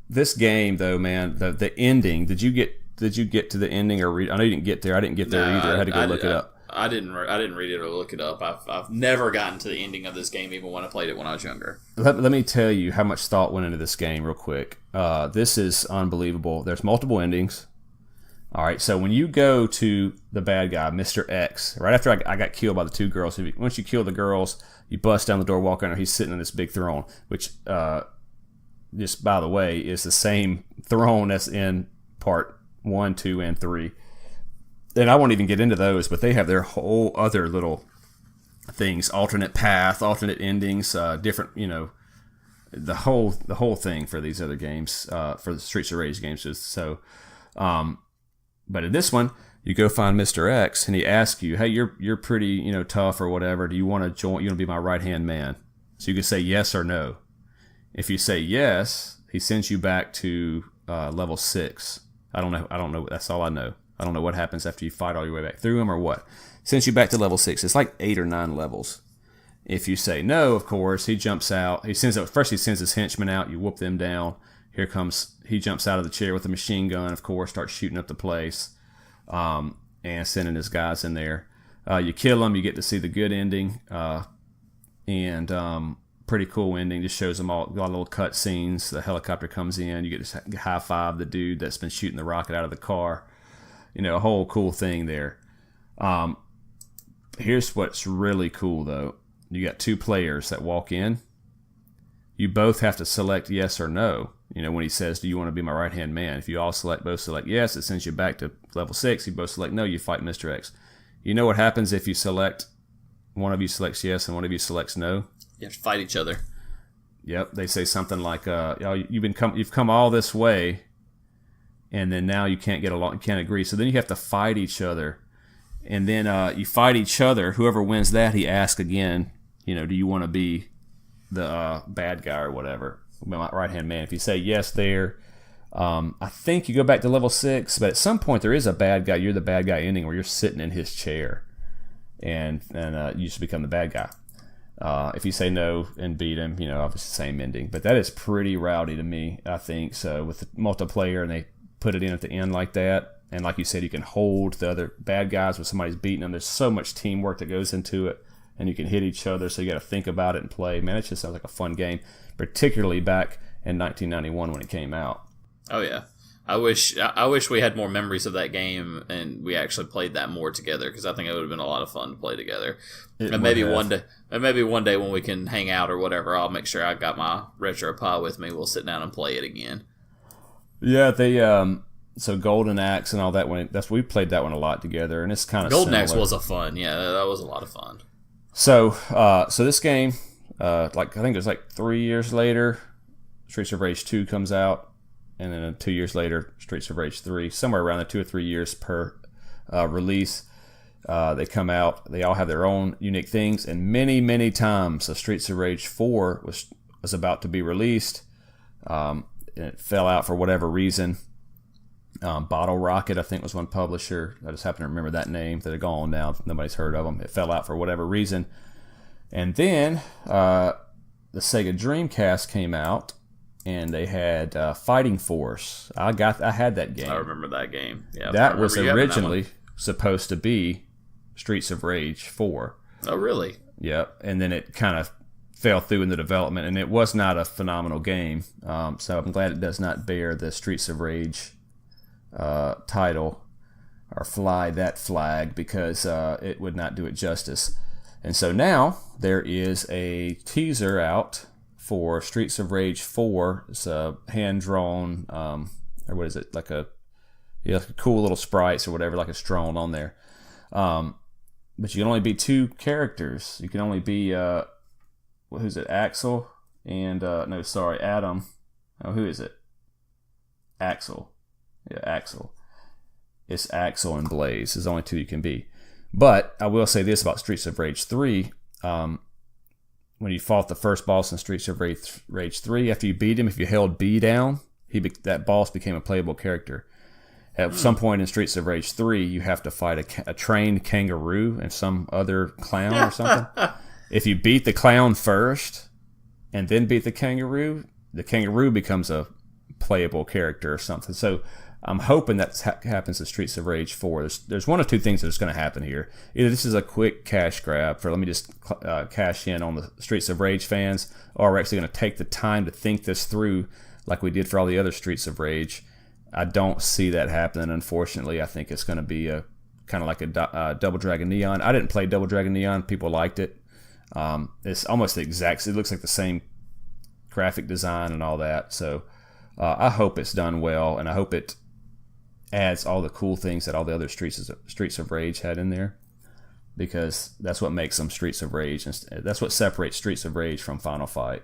this game though, man, the ending. Did you get to the ending or read? I know you didn't get there. I didn't get there either. I had to go look it up. I didn't read it or look it up. I've never gotten to the ending of this game, even when I played it when I was younger. Let me tell you how much thought went into this game real quick. This is unbelievable. There's multiple endings. All right, so when you go to the bad guy, Mr. X, right after I got killed by the two girls, once you kill the girls, you bust down the door, walk in there, he's sitting on this big throne, which, just by the way, is the same throne that's in part 1, 2, and 3. And I won't even get into those, but they have their whole other little things, alternate path, alternate endings, different, the whole thing for these other games, for the Streets of Rage games. So, but in this one, you go find Mr. X, and he asks you, "Hey, you're pretty, tough or whatever. Do you want to join? You want to be my right hand man?" So you can say yes or no. If you say yes, he sends you back to level 6. I don't know. That's all I know. I don't know what happens after you fight all your way back through him or what. Sends you back to level 6. It's like 8 or 9 levels. If you say no, of course, he jumps out. He sends his henchmen out. You whoop them down. He jumps out of the chair with a machine gun, of course, starts shooting up the place, and sending his guys in there. You kill him, you get to see the good ending, and pretty cool ending. Just shows them all, a lot of little cut scenes. The helicopter comes in, you get to high five the dude that's been shooting the rocket out of the car. A whole cool thing there. Here's what's really cool, though. You got 2 players that walk in. You both have to select yes or no. When he says, "Do you want to be my right-hand man?" If you both select yes, it sends you back to level 6. You both select no, you fight Mr. X. You know what happens if you select, one of you selects yes and one of you selects no? You have to fight each other. Yep. They say something like, you've come all this way, and then now you can't get along, you can't agree. So then you have to fight each other. And then you fight each other. Whoever wins that, he asks again, do you want to be the bad guy or whatever, my right-hand man? If you say yes there, I think you go back to level 6, but at some point there is a bad guy. You're the bad guy ending where you're sitting in his chair, and you just become the bad guy. If you say no and beat him, obviously same ending. But that is pretty rowdy to me, I think. So with the multiplayer, and they put it in at the end like that, and like you said, you can hold the other bad guys when somebody's beating them. There's so much teamwork that goes into it, and you can hit each other, so you got to think about it and play. Man, it just sounds like a fun game, particularly back in 1991 when it came out. Oh yeah, I wish we had more memories of that game and we actually played that more together, because I think it would have been a lot of fun to play together. And maybe one day when we can hang out or whatever, I'll make sure I got my RetroPie with me. We'll sit down and play it again. Yeah, they so Golden Axe and all that one. We played that one a lot together, and it's kind of Golden similar. Axe was a fun. Yeah, that was a lot of fun. So this game, I think it was like 3 years later, Streets of Rage 2 comes out. And then 2 years later, Streets of Rage 3, somewhere around the 2 or 3 years per release, they come out. They all have their own unique things. And many, many times, Streets of Rage 4 was about to be released, and it fell out for whatever reason. Bottle Rocket, I think, was one publisher. I just happen to remember that name. That are gone now. Nobody's heard of them. It fell out for whatever reason. And then the Sega Dreamcast came out, and they had Fighting Force. I had that game. I remember that game. Yeah, that was originally supposed to be Streets of Rage 4. Oh, really? Yep. And then it kind of fell through in the development, and it was not a phenomenal game. So I'm glad it does not bear the Streets of Rage title or fly that flag, because it would not do it justice. And so now there is a teaser out for Streets of Rage 4. It's a hand-drawn, or what is it, like a cool little sprites or whatever, like it's drawn on there. But you can only be 2 characters. You can only be, who's it, Axel and, Adam. Oh, who is it? Axel. Yeah, Axel. It's Axel and Blaze. There's only 2 you can be. But I will say this about Streets of Rage 3. When you fought the first boss in Streets of Rage 3, after you beat him, if you held B down, that boss became a playable character. At some point in Streets of Rage 3, you have to fight a trained kangaroo and some other clown or something. If you beat the clown first and then beat the kangaroo becomes a playable character or something. So I'm hoping that happens in Streets of Rage 4. There's one or two things that's going to happen here. Either this is a quick cash grab let me just cash in on the Streets of Rage fans, or we're actually going to take the time to think this through like we did for all the other Streets of Rage. I don't see that happening, unfortunately. I think it's going to be a kind of like a Double Dragon Neon. I didn't play Double Dragon Neon. People liked it. It's almost the exact. It looks like the same graphic design and all that. So I hope it's done well, and I hope it adds all the cool things that all the other Streets of Rage had in there, because that's what makes them Streets of Rage, and that's what separates Streets of Rage from Final Fight.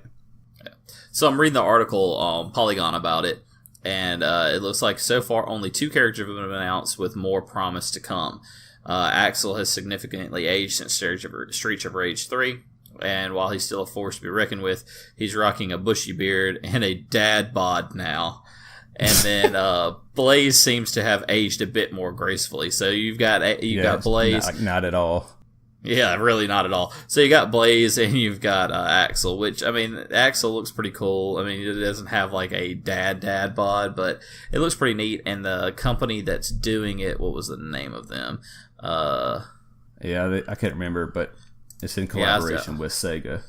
Yeah. So I'm reading the article on Polygon about it, and it looks like so far only 2 characters have been announced, with more promise to come. Axel has significantly aged since Streets of Rage 3, and while he's still a force to be reckoned with, he's rocking a bushy beard and a dad bod now. And then Blaze seems to have aged a bit more gracefully. So you've got Blaze. Not at all. Yeah, really not at all. So you got Blaze and you've got Axel, which, I mean, Axel looks pretty cool. I mean, it doesn't have like a dad bod, but it looks pretty neat. And the company that's doing it, what was the name of them? I can't remember, but it's in collaboration with Sega.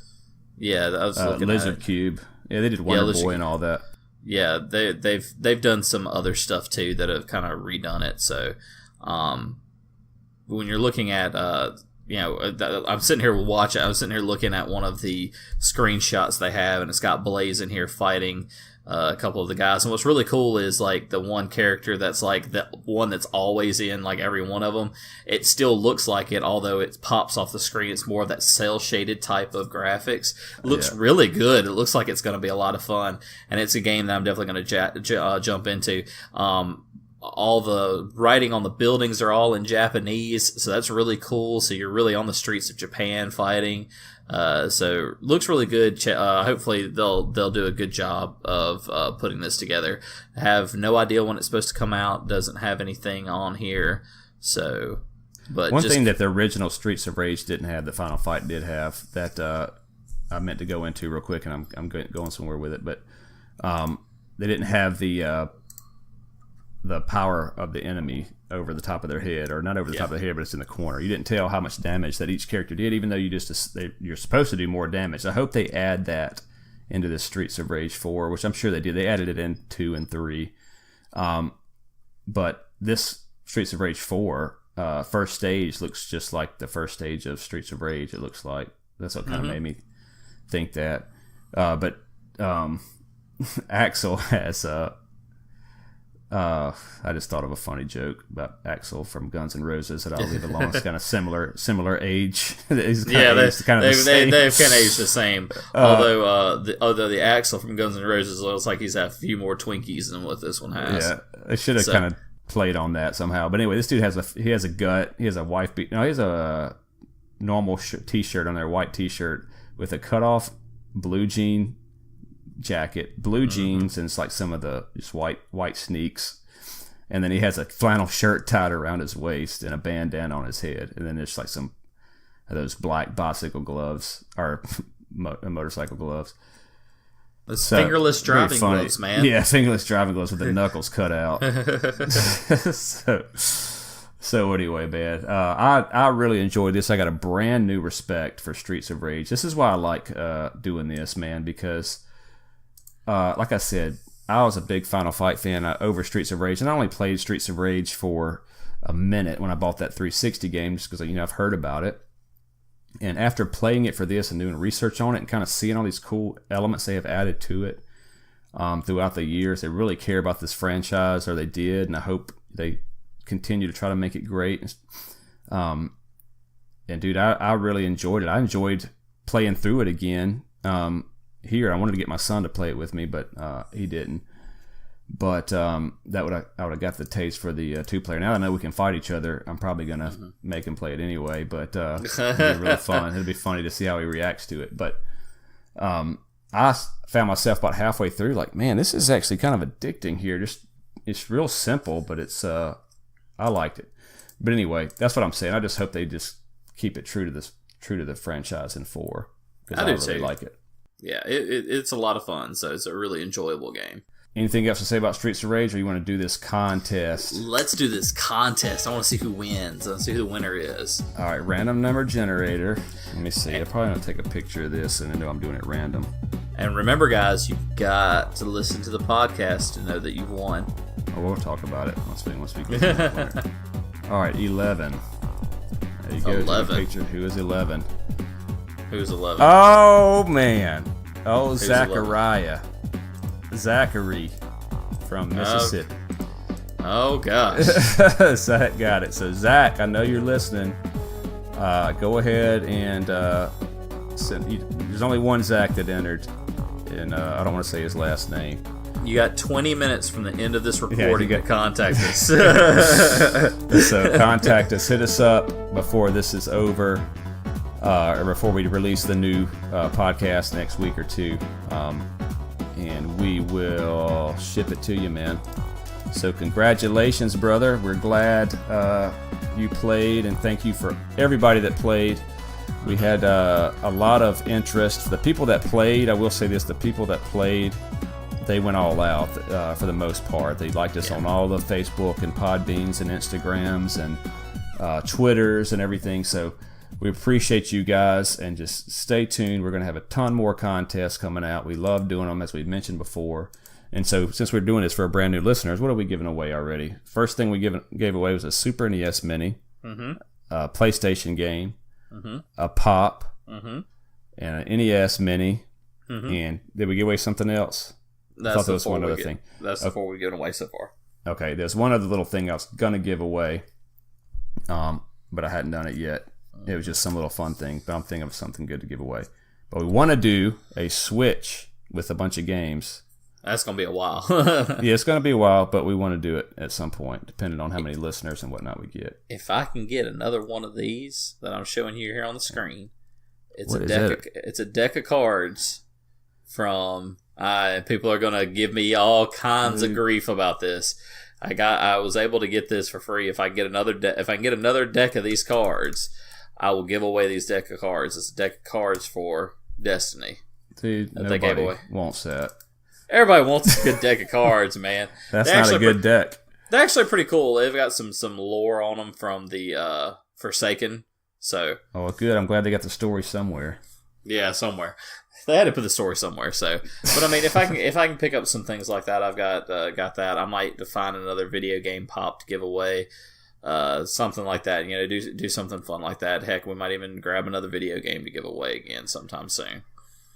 Yeah, I was looking Lizard at Cube. Yeah, they did Wonder Boy and all that. Yeah, they've done some other stuff too that have kind of redone it. So, when you're looking at, I'm sitting here watching. I was sitting here looking at one of the screenshots they have, and it's got Blaze in here fighting a couple of the guys. And what's really cool is like the one character that's like the one that's always in like every one of them. It still looks like it, although it pops off the screen. It's more of that cel shaded type of graphics. It looks really good. It looks like it's going to be a lot of fun, and it's a game that I'm definitely going to jump into. All the writing on the buildings are all in Japanese, so that's really cool. So you're really on the streets of Japan fighting. So looks really good. Hopefully they'll do a good job of putting this together. I have no idea when it's supposed to come out. Doesn't have anything on here. So, but one thing that the original Streets of Rage didn't have, that Final Fight did have, that I meant to go into real quick, and I'm going somewhere with it, but they didn't have the power of the enemy over the top of their head, or not over the top of their head, but it's in the corner. You didn't tell how much damage that each character did, even though you're supposed to do more damage. I hope they add that into this Streets of Rage 4, which I'm sure they did. They added it in 2 and 3. But this Streets of Rage 4 first stage looks just like the first stage of Streets of Rage. It looks like that's what kind of made me think that. But Axel has I just thought of a funny joke about Axel from Guns N' Roses that I'll leave alone. It's kind of similar age. They've kind of aged the same. Although the Axel from Guns N' Roses looks like he's had a few more Twinkies than what this one has. Yeah, they should have kind of played on that somehow. But anyway, this dude has a gut. He has a wife beat. No, he has a normal t-shirt on there, white t-shirt with a cutoff blue jean jacket, blue jeans, and it's like some of the just white sneaks, and then he has a flannel shirt tied around his waist and a bandana on his head, and then there's like some of those black bicycle gloves or motorcycle gloves. It's fingerless driving gloves, man. Yeah, fingerless driving gloves with the knuckles cut out. So anyway, man, I really enjoyed this. I got a brand new respect for Streets of Rage. This is why I like doing this, man, because like I said, I was a big Final Fight fan over Streets of Rage, and I only played Streets of Rage for a minute when I bought that 360 game, just because I've heard about it. And after playing it for this and doing research on it and kind of seeing all these cool elements they have added to it throughout the years, they really care about this franchise, or they did, and I hope they continue to try to make it great. And dude, I really enjoyed it. I enjoyed playing through it again here. I wanted to get my son to play it with me, but he didn't. But I would have got the taste for the 2-player. Now that I know we can fight each other, I'm probably gonna make him play it anyway. But it'll be really fun. It'll be funny to see how he reacts to it. But I found myself about halfway through, like, man, this is actually kind of addicting here. It's real simple, but it's I liked it. But anyway, that's what I'm saying. I just hope they just keep it true to the franchise in 4, because I really like it. Yeah, it's a lot of fun. So it's a really enjoyable game. Anything else to say about Streets of Rage, or you want to do this contest? Let's do this contest. I want to see who wins. I want to see who the winner is. All right, random number generator. Let me see. I probably want to take a picture of this, and I know I'm doing it random. And remember, guys, you've got to listen to the podcast to know that you've won. Oh, we'll talk about it once we get to the winner. All right, 11. There you go. 11. Picture. Who is 11? Who's 11? Oh, man. Oh, Who's Zachariah. Zachary from Mississippi. Oh gosh. Zach got it. So Zach, I know you're listening. Go ahead and there's only one Zach that entered, and I don't want to say his last name. You got 20 minutes from the end of this recording to contact us. So contact us. Hit us up before this is over, or before we release the new podcast next week or two. And we will ship it to you, man. So congratulations, brother. We're glad you played, and thank you for everybody that played. We had a lot of interest. The people that played, I will say this, the people that played, they went all out for the most part. They liked us on all the Facebook and Podbeans and Instagrams and Twitters and everything. So we appreciate you guys, and just stay tuned. We're going to have a ton more contests coming out. We love doing them, as we've mentioned before. And so since we're doing this for our brand new listeners, what are we giving away already? First thing we gave away was a Super NES Mini, a PlayStation game, a Pop, and an NES Mini. And did we give away something else? That's I thought there was one other thing. That's the 4 we've given away so far. Okay, there's one other little thing I was going to give away, but I hadn't done it yet. It was just some little fun thing, but I'm thinking of something good to give away. But we want to do a Switch with a bunch of games. That's going to be a while. Yeah, it's going to be a while, but we want to do it at some point, depending on how many listeners and whatnot we get. If I can get another one of these that I'm showing you here on the screen, it's a deck of cards from... people are going to give me all kinds of grief about this. I was able to get this for free. If I get another deck of these cards, I will give away these deck of cards. It's a deck of cards for Destiny. Dude, nobody wants that. Everybody wants a good deck of cards, man. That's not a good deck. They're actually pretty cool. They've got some lore on them from the Forsaken. So. Oh, good. I'm glad they got the story somewhere. Yeah, somewhere. They had to put the story somewhere. So, but I mean, if I can pick up some things like that, I've got that. I might find another video game pop to give away. Something like that, do something fun like that. Heck, we might even grab another video game to give away again sometime soon.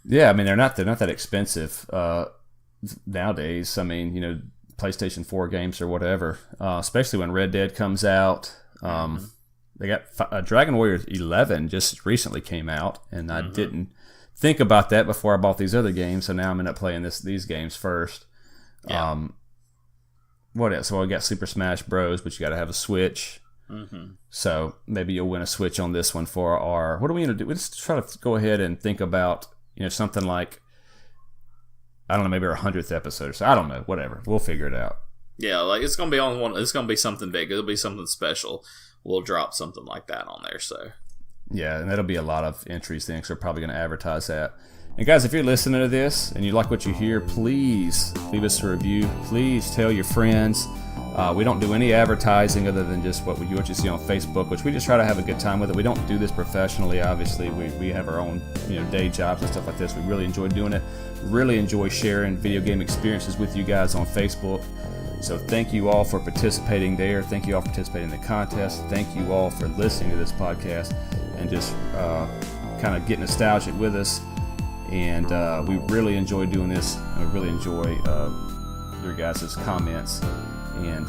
Yeah, I mean they're not that expensive nowadays. I mean, PlayStation 4 games or whatever, especially when Red Dead comes out. They got Dragon Warrior 11 just recently came out, and I didn't think about that before I bought these other games. So now I'm up playing these games first. Yeah. What else? Well, we got Super Smash Bros, but you got to have a Switch. So maybe you'll win a Switch on this one for our... What are we going to do? Let's try to go ahead and think about, something like, I don't know, maybe our 100th episode or so. I don't know. Whatever. We'll figure it out. Yeah, like it's gonna be on one. It's gonna be something big. It'll be something special. We'll drop something like that on there. So yeah, and that'll be a lot of entries. Things we're probably going to advertise that. And guys, if you're listening to this and you like what you hear, please leave us a review. Please tell your friends. We don't do any advertising other than just what you see on Facebook, which we just try to have a good time with it. We don't do this professionally, obviously. We have our own day jobs and stuff like this. We really enjoy doing it. Really enjoy sharing video game experiences with you guys on Facebook. So thank you all for participating there. Thank you all for participating in the contest. Thank you all for listening to this podcast and just kind of get nostalgic with us. And we really enjoy doing this. And we really enjoy your guys' comments. And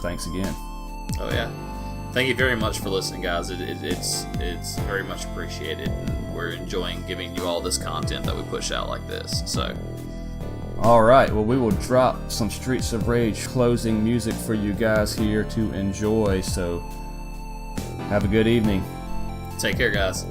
thanks again. Oh yeah, thank you very much for listening, guys. It's very much appreciated. And we're enjoying giving you all this content that we push out like this. So, all right. Well, we will drop some Streets of Rage closing music for you guys here to enjoy. So, have a good evening. Take care, guys.